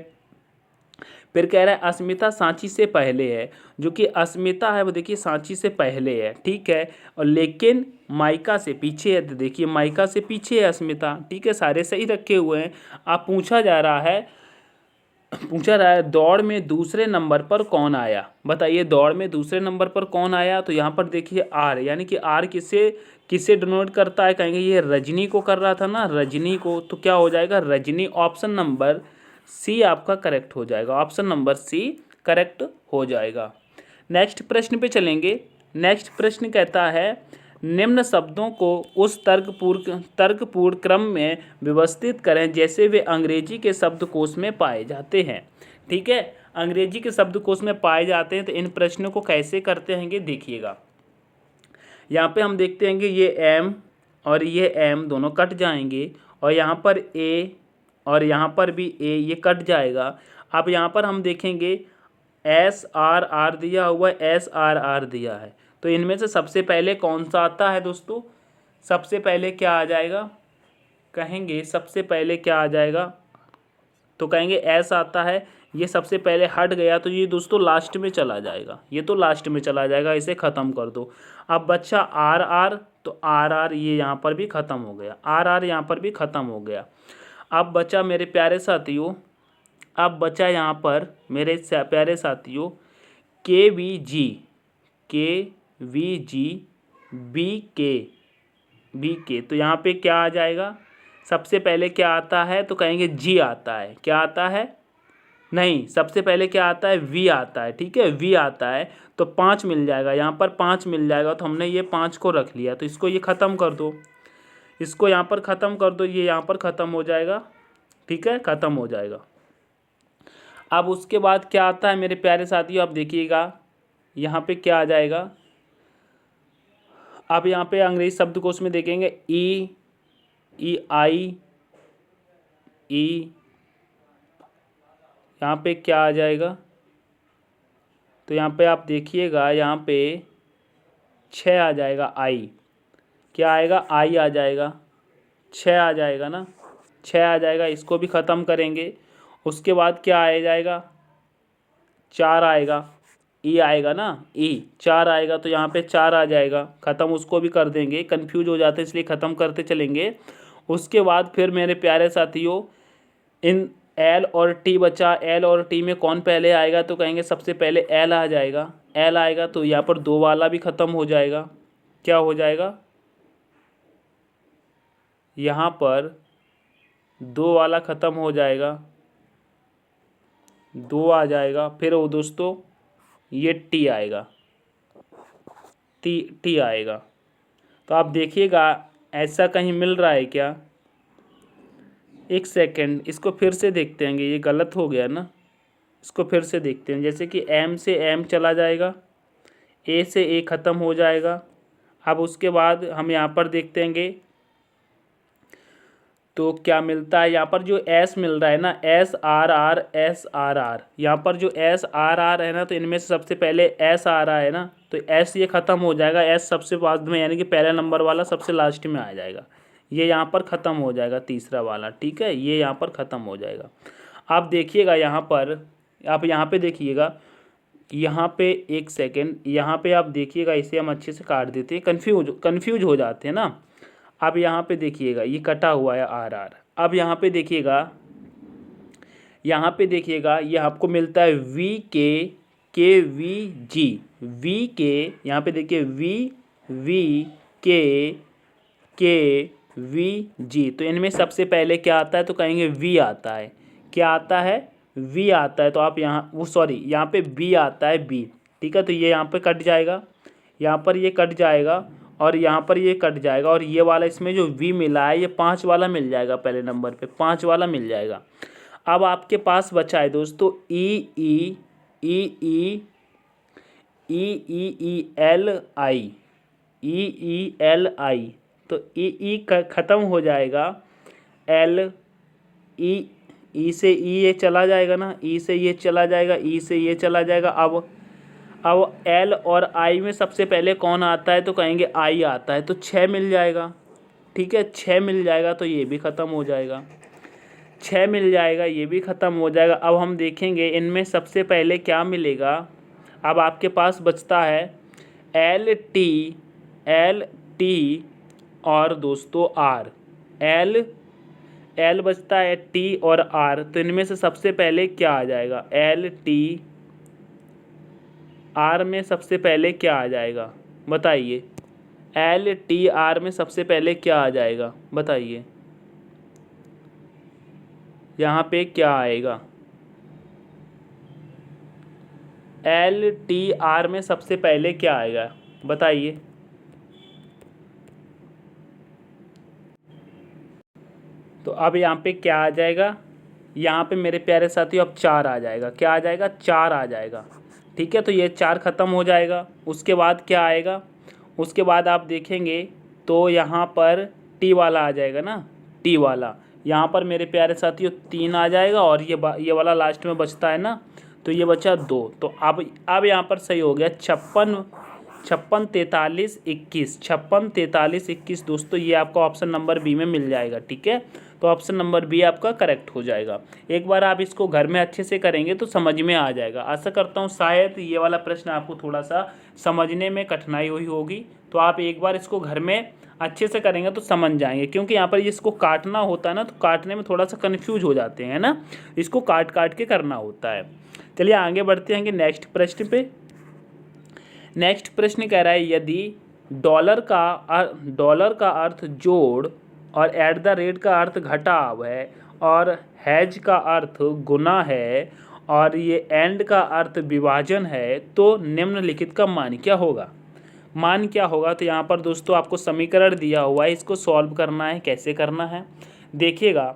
फिर कह रहा है अस्मिता सांची से पहले है, जो कि अस्मिता है वो देखिए सांची से पहले है, ठीक है, और लेकिन माइका से पीछे है, तो देखिए माइका से पीछे है अस्मिता, ठीक है, सारे सही रखे हुए हैं। आप पूछा रहा है दौड़ में दूसरे नंबर पर कौन आया, बताइए दौड़ में दूसरे नंबर पर कौन आया। तो यहाँ पर देखिए आर, यानी कि आर किससे डिनोट करता है, कहेंगे ये रजनी को कर रहा था ना, रजनी को, तो क्या हो जाएगा रजनी, ऑप्शन नंबर सी आपका करेक्ट हो जाएगा, ऑप्शन नंबर सी करेक्ट हो जाएगा। नेक्स्ट प्रश्न पे चलेंगे। नेक्स्ट प्रश्न कहता है निम्न शब्दों को उस तर्कपूर्ण क्रम में व्यवस्थित करें जैसे वे अंग्रेजी के शब्दकोश में पाए जाते हैं। ठीक है, अंग्रेजी के शब्दकोश में पाए जाते हैं। तो इन प्रश्नों को कैसे करते हैं देखिएगा। यहाँ पे हम देखते हैं कि ये एम और ये एम दोनों कट जाएंगे और यहाँ पर ए और यहाँ पर भी ए, ये कट जाएगा। अब यहाँ पर हम देखेंगे एस आर आर दिया हुआ है, एस आर आर दिया है। तो इनमें से सबसे पहले कौन सा आता है दोस्तों? सबसे पहले क्या आ जाएगा? कहेंगे सबसे पहले क्या आ जाएगा? तो कहेंगे एस आता है। ये सबसे पहले हट गया तो ये दोस्तों लास्ट में चला जाएगा, ये तो लास्ट में चला जाएगा, इसे ख़त्म कर दो। अब बच्चा आर आर, तो आर आर ये यहाँ पर भी ख़त्म हो गया, आर आर यहाँ पर भी ख़त्म हो गया। अब बचा मेरे प्यारे साथियों, अब बचा यहाँ पर मेरे प्यारे साथियों के वी जी, के वी जी, बी के। तो यहाँ पे क्या आ जाएगा? सबसे पहले क्या आता है? तो कहेंगे जी आता है। क्या आता है? नहीं, सबसे पहले क्या आता है? वी आता है। ठीक है, वी आता है तो 5 मिल जाएगा, यहाँ पर 5 मिल जाएगा। तो हमने ये 5 को रख लिया, तो इसको ये ख़त्म कर दो, इसको यहाँ पर ख़त्म कर दो, ये यहाँ पर ख़त्म हो जाएगा। ठीक है, ख़त्म हो जाएगा। अब उसके बाद क्या आता है मेरे प्यारे साथियों? आप देखिएगा यहाँ पे क्या आ जाएगा। अब यहाँ पे अंग्रेजी शब्दकोश में देखेंगे ई, ई आई, ई, यहाँ पे क्या आ जाएगा? तो यहाँ पे आप देखिएगा, यहाँ पे 6 आ जाएगा, आई। क्या आएगा? आई आ जाएगा, 6 आ जाएगा ना, 6 आ जाएगा। इसको भी ख़त्म करेंगे। उसके बाद क्या आ जाएगा? 4 आएगा, ई आएगा ना, ई 4 आएगा। तो यहाँ पे 4 आ जाएगा, ख़त्म। उसको भी कर देंगे, कन्फ्यूज हो जाते हैं इसलिए ख़त्म करते चलेंगे। उसके बाद फिर मेरे प्यारे साथियों इन एल और टी बचा। एल और टी में कौन पहले आएगा? तो कहेंगे सबसे पहले एल आ जाएगा, एल आएगा। तो यहाँ पर 2 वाला भी ख़त्म हो जाएगा। क्या हो जाएगा? यहाँ पर 2 वाला ख़त्म हो जाएगा, 2 आ जाएगा। फिर वो दोस्तों ये टी आएगा, टी आएगा। तो आप देखिएगा ऐसा कहीं मिल रहा है क्या? एक सेकंड, इसको फिर से देखते हैं, ये गलत हो गया ना। इसको फिर से देखते हैं। जैसे कि एम से एम चला जाएगा, ए से ए ख़त्म हो जाएगा। अब उसके बाद हम यहाँ पर देखते हैं तो क्या मिलता है? यहाँ पर जो एस मिल रहा है ना, S R R, S R R. यहाँ पर जो एस आर आर है ना, तो इनमें से सबसे पहले एस आ रहा है ना, तो एस ये ख़त्म हो जाएगा। एस सबसे बाद में, यानी कि पहला नंबर वाला सबसे लास्ट में आ जाएगा। ये यहाँ पर ख़त्म हो जाएगा, तीसरा वाला। ठीक है, ये यहाँ पर ख़त्म हो जाएगा। आप देखिएगा यहाँ पर, आप यहाँ पे देखिएगा, यहाँ पे एक सेकेंड, यहाँ पे आप देखिएगा, इसे हम अच्छे से काट देते हैं, कन्फ्यूज हो जाते हैं ना। अब यहाँ पे देखिएगा ये कटा हुआ है आर आर। अब यहाँ पे देखिएगा, यहाँ पे देखिएगा, ये आपको मिलता है वी के वी जी, वी के। यहाँ पे देखिए वी के वी जी। तो इनमें सबसे पहले क्या आता है? तो कहेंगे वी आता है। क्या आता है? वी आता है। तो आप यहाँ यहाँ पे बी आता है, बी। ठीक है, तो ये यहाँ पे कट जाएगा, यहाँ पर ये कट जाएगा और यहाँ पर ये कट जाएगा। और ये वाला इसमें जो वी मिला है, ये 5 वाला मिल जाएगा, पहले नंबर पे 5 वाला मिल जाएगा। अब आपके पास बचा है दोस्तों E L I, L I. तो ई ख़त्म हो जाएगा, एल ई से ये चला जाएगा ना, ई से ये चला जाएगा, ई से ये चला जाएगा। अब एल और आई में सबसे पहले कौन आता है? तो कहेंगे आई आता है। तो 6 मिल जाएगा। ठीक है, 6 मिल जाएगा, तो ये भी ख़त्म हो जाएगा, 6 मिल जाएगा, ये भी ख़त्म हो जाएगा। अब हम देखेंगे इनमें सबसे पहले क्या मिलेगा। अब आपके पास बचता है एल टी और दोस्तों आर। एल बचता है, टी और आर। तो इनमें से सबसे पहले क्या आ जाएगा? एल टी आर में सबसे पहले क्या आ जाएगा? बताइए, एल टी आर में सबसे पहले क्या आ जाएगा? बताइए। यहाँ पे क्या आएगा, LTR में सबसे पहले क्या आएगा बताइए। तो अब यहाँ पे क्या आ जाएगा, यहाँ पे मेरे प्यारे साथियों अब 4 आ जाएगा। क्या आ जाएगा, 4 आ जाएगा। ठीक है, तो ये 4 ख़त्म हो जाएगा। उसके बाद क्या आएगा, उसके बाद आप देखेंगे तो यहाँ पर टी वाला आ जाएगा ना, टी वाला। यहाँ पर मेरे प्यारे साथियों 3 आ जाएगा और ये वाला लास्ट में बचता है ना, तो ये बचा 2। तो अब यहाँ पर सही हो गया 56 43 21, 56 43 21 दोस्तों, ये आपका ऑप्शन नंबर बी में मिल जाएगा। ठीक है, तो ऑप्शन नंबर बी आपका करेक्ट हो जाएगा। एक बार आप इसको घर में अच्छे से करेंगे तो समझ में आ जाएगा। आशा करता हूँ शायद ये वाला प्रश्न आपको थोड़ा सा समझने में कठिनाई हुई होगी, तो आप एक बार इसको घर में अच्छे से करेंगे तो समझ जाएंगे। क्योंकि यहाँ पर इसको काटना होता है ना, तो काटने में थोड़ा सा कन्फ्यूज हो जाते हैं ना, इसको काट काट के करना होता है। चलिए आगे बढ़ते हैं नेक्स्ट प्रश्न पे। नेक्स्ट प्रश्न कह रहा है यदि डॉलर का अर्थ जोड़ और एट द रेट का अर्थ घटाव है और हैज का अर्थ गुना है और ये एंड का अर्थ विभाजन है, तो निम्नलिखित का मान क्या होगा। मान क्या होगा, तो यहाँ पर दोस्तों आपको समीकरण दिया हुआ है, इसको सॉल्व करना है। कैसे करना है देखिएगा,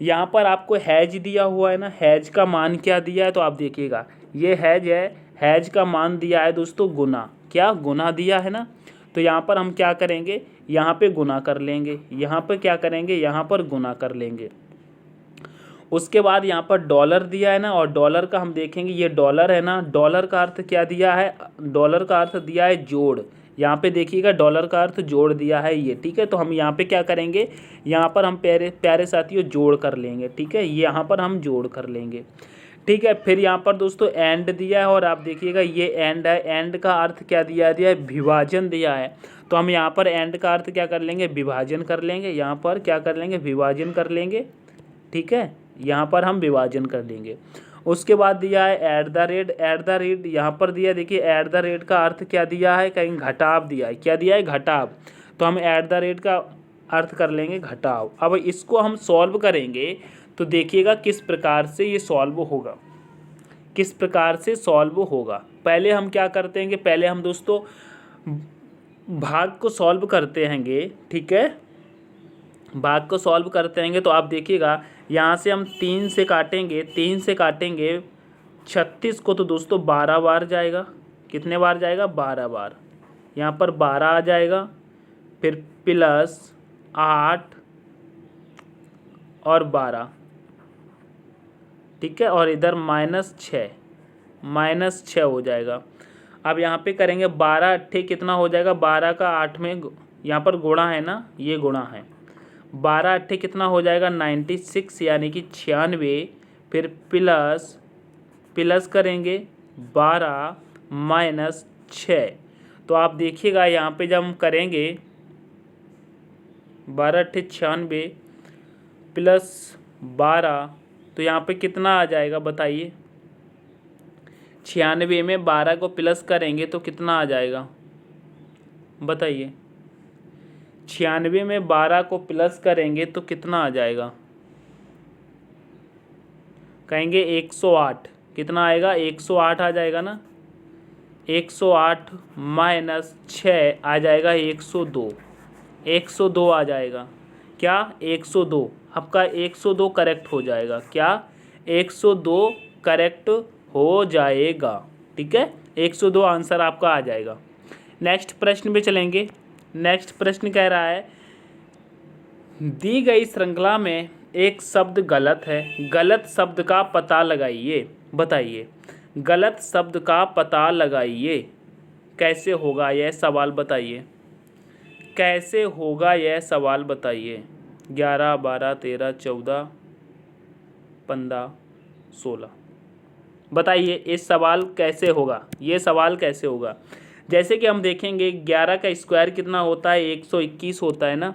यहाँ पर आपको हैज दिया हुआ है ना, हैज का मान क्या दिया है, तो आप देखिएगा ये हैज है, हैज का मान दिया है दोस्तों गुना, क्या गुना दिया है ना। तो यहाँ पर हम क्या करेंगे, यहाँ पे गुना कर लेंगे, यहाँ पर क्या करेंगे, यहाँ पर गुना कर लेंगे। उसके बाद यहाँ पर डॉलर दिया है ना, और डॉलर का हम देखेंगे ये डॉलर है ना, डॉलर का अर्थ क्या दिया है, डॉलर का अर्थ दिया है जोड़। यहाँ पे देखिएगा डॉलर का अर्थ जोड़ दिया है ये। ठीक है, तो हम यहाँ पे क्या करेंगे, यहाँ पर हम प्यारे साथियों जोड़ कर लेंगे। ठीक है, यहाँ पर हम जोड़ कर लेंगे। ठीक है, फिर यहाँ पर दोस्तों एंड दिया है और आप देखिएगा ये एंड है, एंड का अर्थ क्या दिया है, विभाजन दिया है। तो हम यहाँ पर एंड का अर्थ क्या कर लेंगे, विभाजन कर लेंगे। यहाँ पर क्या कर लेंगे, विभाजन कर लेंगे। ठीक है, यहाँ पर हम विभाजन कर लेंगे। उसके बाद दिया है एट द रेट यहाँ पर दिया, देखिए एट द रेट का अर्थ क्या दिया है, कहीं घटाव दिया है। क्या दिया है, घटाव। तो हम एट द रेट का अर्थ कर लेंगे घटाव। अब इसको हम सॉल्व करेंगे तो देखिएगा किस प्रकार से ये सॉल्व होगा, किस प्रकार से सॉल्व होगा। पहले हम क्या करते हैं, पहले हम दोस्तों भाग को सॉल्व करते हैंगे। ठीक है, भाग को सॉल्व करते हैंगे तो आप देखिएगा यहाँ से हम 3 से काटेंगे, 3 से काटेंगे 36 को, तो दोस्तों 12 बार जाएगा। कितने बार जाएगा, 12 बार। यहाँ पर 12 आ जाएगा, फिर प्लस 8 और 12। ठीक है, और इधर -6 हो जाएगा। अब यहाँ पे करेंगे 12 अट्ठे कितना हो जाएगा, 12 का 8 में यहाँ पर गुणा है ना, ये गुणा है। 12 अट्ठे कितना हो जाएगा, 96 यानी कि 96। फिर प्लस करेंगे 12 -6। तो आप देखिएगा यहाँ पे जब हम करेंगे 12 अट्ठे 96 प्लस 12, तो यहाँ पे कितना आ जाएगा बताइए। 96 में 12 को प्लस करेंगे तो कितना आ जाएगा बताइए। 96 में 12 को प्लस करेंगे तो कितना आ जाएगा, कहेंगे 108। कितना आएगा, 108 आ जाएगा ना। 108 -6 आ जाएगा 102, 102 आ जाएगा। क्या, 102। आपका 102 करेक्ट हो जाएगा। क्या, 102 करेक्ट हो जाएगा। ठीक है, 102 आंसर आपका आ जाएगा। नेक्स्ट प्रश्न पे चलेंगे। नेक्स्ट प्रश्न कह रहा है दी गई श्रृंखला में एक शब्द गलत है, गलत शब्द का पता लगाइए। बताइए, गलत शब्द का पता लगाइए। कैसे होगा यह सवाल बताइए, कैसे होगा यह सवाल बताइए। 11 12 13 14 15 16 बताइए इस सवाल कैसे होगा, ये सवाल कैसे होगा। जैसे कि हम देखेंगे 11 का स्क्वायर कितना होता है, 121 होता है ना।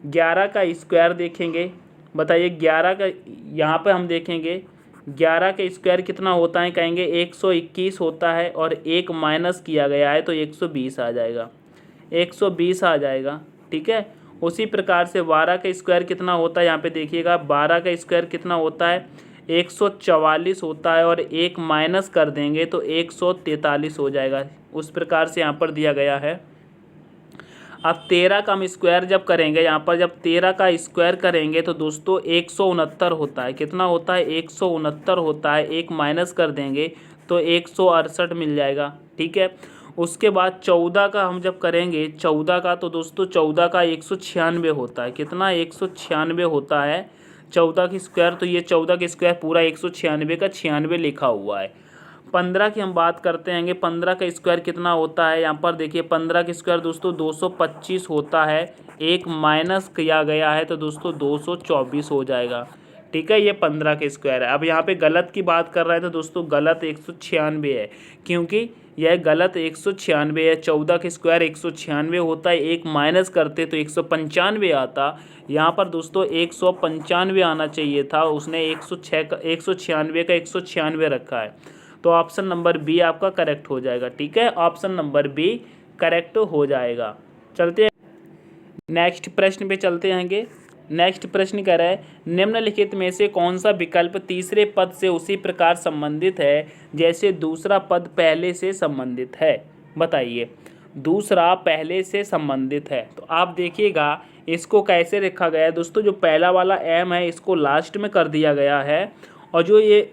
11 का स्क्वायर देखेंगे, बताइए 11 का, यहाँ पे हम देखेंगे 11 का स्क्वायर कितना होता है, कहेंगे 121 होता है और एक माइनस किया गया है तो 120 आ जाएगा, 120 आ जाएगा। ठीक है, उसी प्रकार से 12 का स्क्वायर कितना होता है, यहाँ पे देखिएगा 12 का स्क्वायर कितना होता है 144 होता है, और एक माइनस कर देंगे तो 143 हो जाएगा। उस प्रकार से यहाँ पर दिया गया है। अब 13 का हम स्क्वायर जब करेंगे, यहाँ पर जब 13 का स्क्वायर करेंगे तो दोस्तों 169 होता है। कितना होता है 169 होता है, एक माइनस कर देंगे तो 168 मिल जाएगा। ठीक है, उसके बाद 14 का हम जब करेंगे 14 का, तो दोस्तों 14 का 196 होता है। कितना 196 होता है 14 की स्क्वायर, तो ये 14 की स्क्वायर पूरा 196 का 96 लिखा हुआ है। 15 की हम बात करते हैं, 15 का स्क्वायर कितना होता है, यहाँ पर देखिए 15 का स्क्वायर दोस्तों 225 होता है, एक माइनस किया गया है तो दोस्तों 224 हो जाएगा। ठीक है, ये 15 के स्क्वायर है। अब यहाँ पे गलत की बात कर रहे हैं तो दोस्तों गलत 196 है, क्योंकि यह गलत 196 है। 14 के स्क्वायर 196 होता है, एक माइनस करते तो 195 आता। यहाँ पर दोस्तों 195 आना चाहिए था, उसने 196 का 196 रखा है, तो ऑप्शन नंबर बी आपका करेक्ट हो जाएगा। ठीक है, ऑप्शन नंबर बी करेक्ट हो जाएगा। चलते हैं नेक्स्ट प्रश्न पे चलते हैंगे। नेक्स्ट प्रश्न कह रहा है निम्नलिखित में से कौन सा विकल्प तीसरे पद से उसी प्रकार संबंधित है जैसे दूसरा पद पहले से संबंधित है। बताइए, दूसरा पहले से संबंधित है, तो आप देखिएगा इसको कैसे रखा गया है दोस्तों। जो पहला वाला एम है इसको लास्ट में कर दिया गया है, और जो ये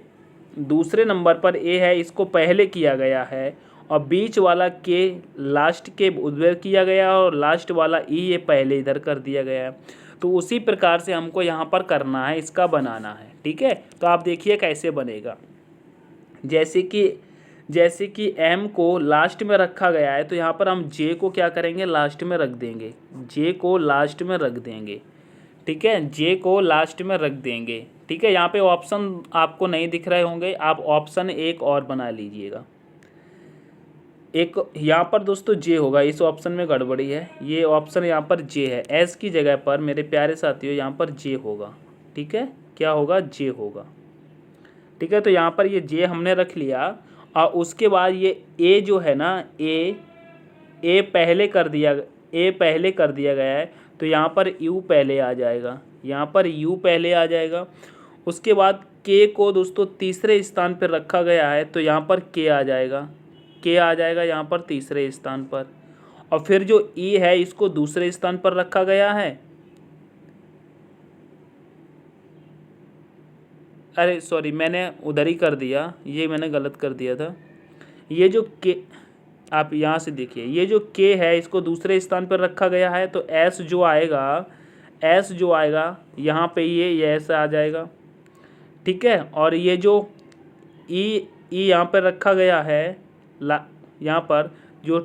दूसरे नंबर पर ए है इसको पहले किया गया है, और बीच वाला के लास्ट के उधर किया गया है, और लास्ट वाला ई ये पहले इधर कर दिया गया है। तो उसी प्रकार से हमको यहाँ पर करना है, इसका बनाना है। ठीक है, तो आप देखिए कैसे बनेगा। जैसे कि एम को लास्ट में रखा गया है, तो यहाँ पर हम जे को क्या करेंगे लास्ट में रख देंगे, जे को लास्ट में रख देंगे। ठीक है, जे को लास्ट में रख देंगे। ठीक है, यहाँ पे ऑप्शन आपको नहीं दिख रहे होंगे, आप ऑप्शन एक और बना लीजिएगा। एक यहाँ पर दोस्तों जे होगा, इस ऑप्शन में गड़बड़ी है, ये ऑप्शन यहाँ पर जे है, एस की जगह पर मेरे प्यारे साथियों यहाँ पर जे होगा। ठीक है, क्या होगा जे होगा। ठीक है, तो यहाँ पर ये जे हमने रख लिया, और उसके बाद ये ए जो है ना ए पहले कर दिया गया है, तो यहाँ पर यू पहले आ जाएगा, यहाँ पर यू पहले आ जाएगा। उसके बाद के को दोस्तों तीसरे स्थान पर रखा गया है, तो यहाँ पर के आ जाएगा यहाँ पर तीसरे स्थान पर। और फिर जो ई है इसको दूसरे स्थान पर रखा गया है, अरे सॉरी मैंने उधर ही कर दिया, ये मैंने गलत कर दिया था। ये जो के, आप यहाँ से देखिए, ये जो के है इसको दूसरे स्थान पर रखा गया है, तो एस जो आएगा यहाँ पे ये ऐसा आ जाएगा। ठीक है, और ये जो ई यहाँ पर रखा गया है यहाँ पर जो,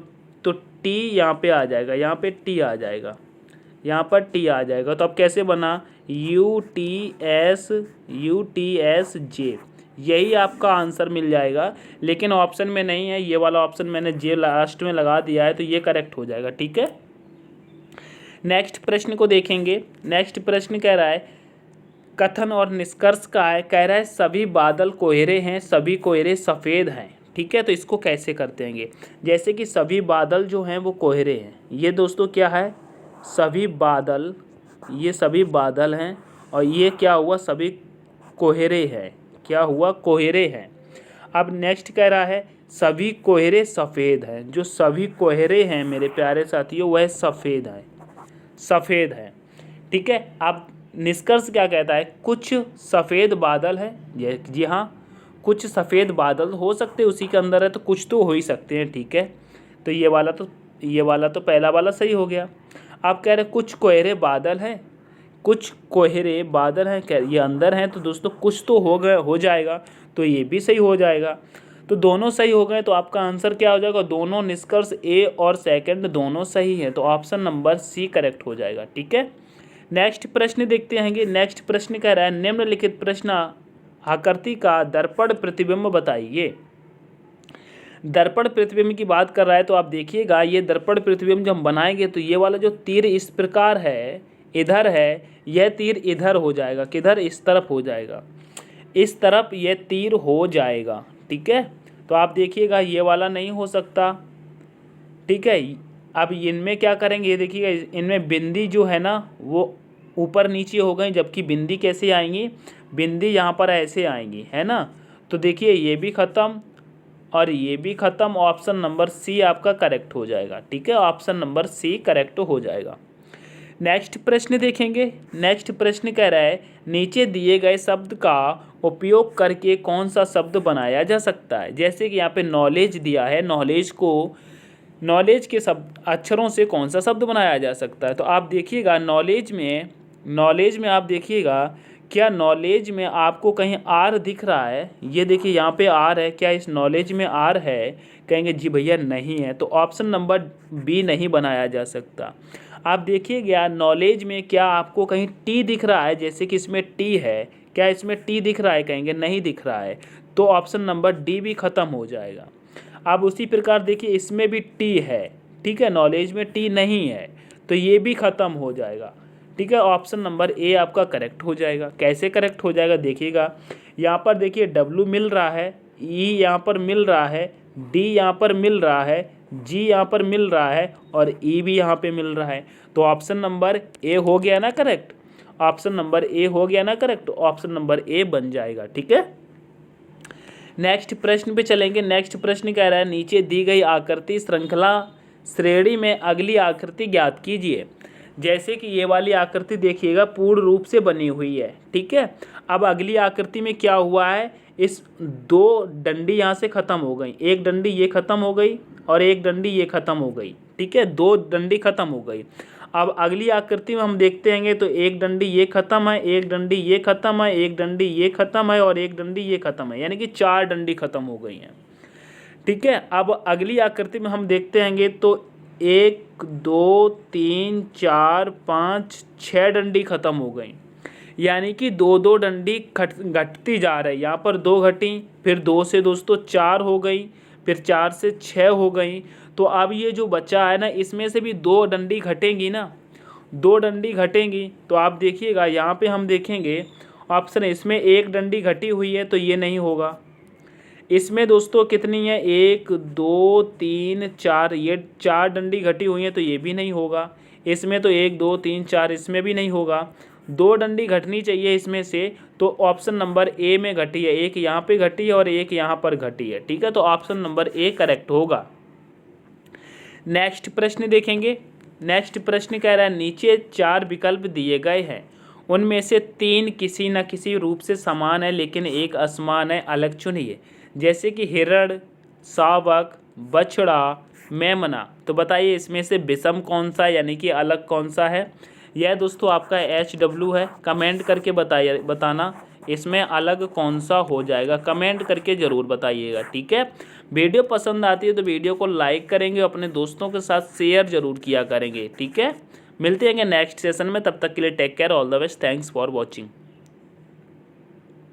तो टी यहाँ पे आ जाएगा, यहाँ पे टी आ जाएगा, यहाँ पर टी आ जाएगा। तो अब कैसे बना यू टी एस जे, यही आपका आंसर मिल जाएगा। लेकिन ऑप्शन में नहीं है, ये वाला ऑप्शन मैंने जे लास्ट में लगा दिया है, तो ये करेक्ट हो जाएगा। ठीक है, नेक्स्ट प्रश्न को देखेंगे। नेक्स्ट प्रश्न कह रहा है कथन और निष्कर्ष का है, कह रहा है सभी बादल कोहरे हैं, सभी कोहरे सफ़ेद हैं। ठीक है, तो इसको कैसे करते हैं, जैसे कि सभी बादल जो हैं वो कोहरे हैं, ये दोस्तों क्या है सभी बादल, ये सभी बादल हैं, और ये क्या हुआ सभी कोहरे हैं, क्या हुआ कोहरे हैं। अब नेक्स्ट कह रहा है सभी कोहरे सफ़ेद हैं, जो सभी कोहरे हैं मेरे प्यारे साथियों वह सफ़ेद हैं। ठीक है, अब निष्कर्ष क्या कहता है, कुछ सफ़ेद बादल है, जी हाँ कुछ सफ़ेद बादल हो सकते हैं उसी के अंदर है, तो कुछ तो हो ही सकते हैं। ठीक है, तो ये वाला तो पहला वाला सही हो गया। आप कह रहे कुछ कोहरे बादल हैं, कह ये अंदर हैं, तो दोस्तों कुछ तो हो जाएगा, तो ये भी सही हो जाएगा। तो दोनों सही हो गए, तो आपका आंसर क्या हो जाएगा, दोनों निष्कर्ष ए और सेकंड दोनों सही है, तो ऑप्शन नंबर सी करेक्ट हो जाएगा। ठीक है, नेक्स्ट प्रश्न देखते हैं। नेक्स्ट प्रश्न कह रहा है निम्नलिखित प्रश्न आकृति का दर्पण प्रतिबिंब बताइए। दर्पण प्रतिबिंब की बात कर रहा है, तो आप देखिएगा ये दर्पण प्रतिबिंब जब हम बनाएंगे तो ये वाला जो तीर इस प्रकार है इधर है, यह तीर इधर हो जाएगा, किधर इस तरफ हो जाएगा, इस तरफ ये तीर हो जाएगा। ठीक है, तो आप देखिएगा ये वाला नहीं हो सकता। ठीक है, अब इनमें क्या करेंगे, ये देखिएगा इनमें बिंदी जो है ना वो ऊपर नीचे हो गई, जबकि बिंदी कैसे आएंगी, बिंदी यहाँ पर ऐसे आएंगी, है ना। तो देखिए ये भी ख़त्म और ये भी ख़त्म। ऑप्शन नंबर सी आपका करेक्ट हो जाएगा। ठीक है, ऑप्शन नंबर सी करेक्ट हो जाएगा। नेक्स्ट प्रश्न देखेंगे। नेक्स्ट प्रश्न कह रहा है नीचे दिए गए शब्द का उपयोग करके कौन सा शब्द बनाया जा सकता है। जैसे कि यहाँ पे नॉलेज दिया है, नॉलेज के शब्द अक्षरों से कौन सा शब्द बनाया जा सकता है। तो आप देखिएगा नॉलेज में आप देखिएगा क्या नॉलेज में आपको कहीं आर दिख रहा है। ये देखिए यहाँ पे आर है, क्या इस नॉलेज में आर है? कहेंगे जी भैया नहीं है, तो ऑप्शन नंबर बी नहीं बनाया जा सकता। आप देखिएगा नॉलेज में क्या आपको कहीं टी दिख रहा है, जैसे कि इसमें टी है, क्या इसमें टी दिख रहा है? कहेंगे नहीं दिख रहा है, तो ऑप्शन नंबर डी भी ख़त्म हो जाएगा। अब उसी प्रकार देखिए इसमें भी टी है, ठीक है, नॉलेज में टी नहीं है, तो ये भी ख़त्म हो जाएगा। ठीक है, ऑप्शन नंबर ए आपका करेक्ट हो जाएगा। कैसे करेक्ट हो जाएगा देखिएगा, यहाँ पर देखिए डब्लू मिल रहा है, ई यहाँ पर मिल रहा है, डी यहाँ पर मिल रहा है, जी यहाँ पर मिल रहा है और ई भी यहाँ पे मिल रहा है, तो ऑप्शन नंबर ए हो गया ना करेक्ट। ऑप्शन नंबर ए हो गया ना करेक्ट, ऑप्शन नंबर ए बन जाएगा। ठीक है, नेक्स्ट प्रश्न पे चलेंगे। नेक्स्ट प्रश्न कह रहा है नीचे दी गई आकृति श्रृंखला श्रेणी में अगली आकृति ज्ञात कीजिए। जैसे कि ये वाली आकृति देखिएगा पूर्ण रूप से बनी हुई है। ठीक है, अब अगली आकृति में क्या हुआ है, इस दो डंडी यहाँ से ख़त्म हो गई, एक डंडी ये ख़त्म हो गई और एक डंडी ये ख़त्म हो गई। ठीक है, दो डंडी ख़त्म हो गई। अब अगली आकृति में हम देखते हैं तो एक डंडी ये ख़त्म है, एक डंडी ये ख़त्म है, एक डंडी ये ख़त्म है और एक डंडी ये ख़त्म है, यानी कि 4 डंडी ख़त्म हो गई हैं। ठीक है, अब अगली आकृति में हम देखते हैं तो 1 2 3 4 5 6 डंडी ख़त्म हो गई, यानी कि 2 डंडी घटती जा रही। यहाँ पर 2 घटी, फिर 2 से दोस्तों 4 हो गई, फिर 4 से 6 हो गई। तो अब ये जो बचा है ना इसमें से भी 2 डंडी घटेंगी ना, 2 डंडी घटेंगी। तो आप देखिएगा यहाँ पे हम देखेंगे ऑप्शन इसमें 1 डंडी घटी हुई है, तो ये नहीं होगा। इसमें दोस्तों कितनी है, 1 2 3 4, ये 4 डंडी घटी हुई है, तो ये भी नहीं होगा। इसमें तो 1 2 3 4, इसमें भी नहीं होगा। 2 डंडी घटनी चाहिए इसमें से, तो ऑप्शन नंबर ए में घटी है, एक यहाँ पे घटी है और एक यहाँ पर घटी है। ठीक है, तो ऑप्शन नंबर ए करेक्ट होगा। नेक्स्ट प्रश्न देखेंगे। नेक्स्ट प्रश्न कह रहा है नीचे 4 विकल्प दिए गए हैं, उनमें से 3 किसी न किसी रूप से समान है लेकिन एक असमान है, अलग चुनिए। जैसे कि हिरण, शावक, बछड़ा, मेमना। तो बताइए इसमें से विषम कौन सा यानी कि अलग कौन सा है। यह दोस्तों आपका HW है। कमेंट करके बताना इसमें अलग कौन सा हो जाएगा, कमेंट करके ज़रूर बताइएगा। ठीक है, वीडियो पसंद आती है तो वीडियो को लाइक करेंगे, अपने दोस्तों के साथ शेयर ज़रूर किया करेंगे। ठीक है, मिलते हैं नेक्स्ट सेशन में, तब तक के लिए take care, all the best, thanks for watching.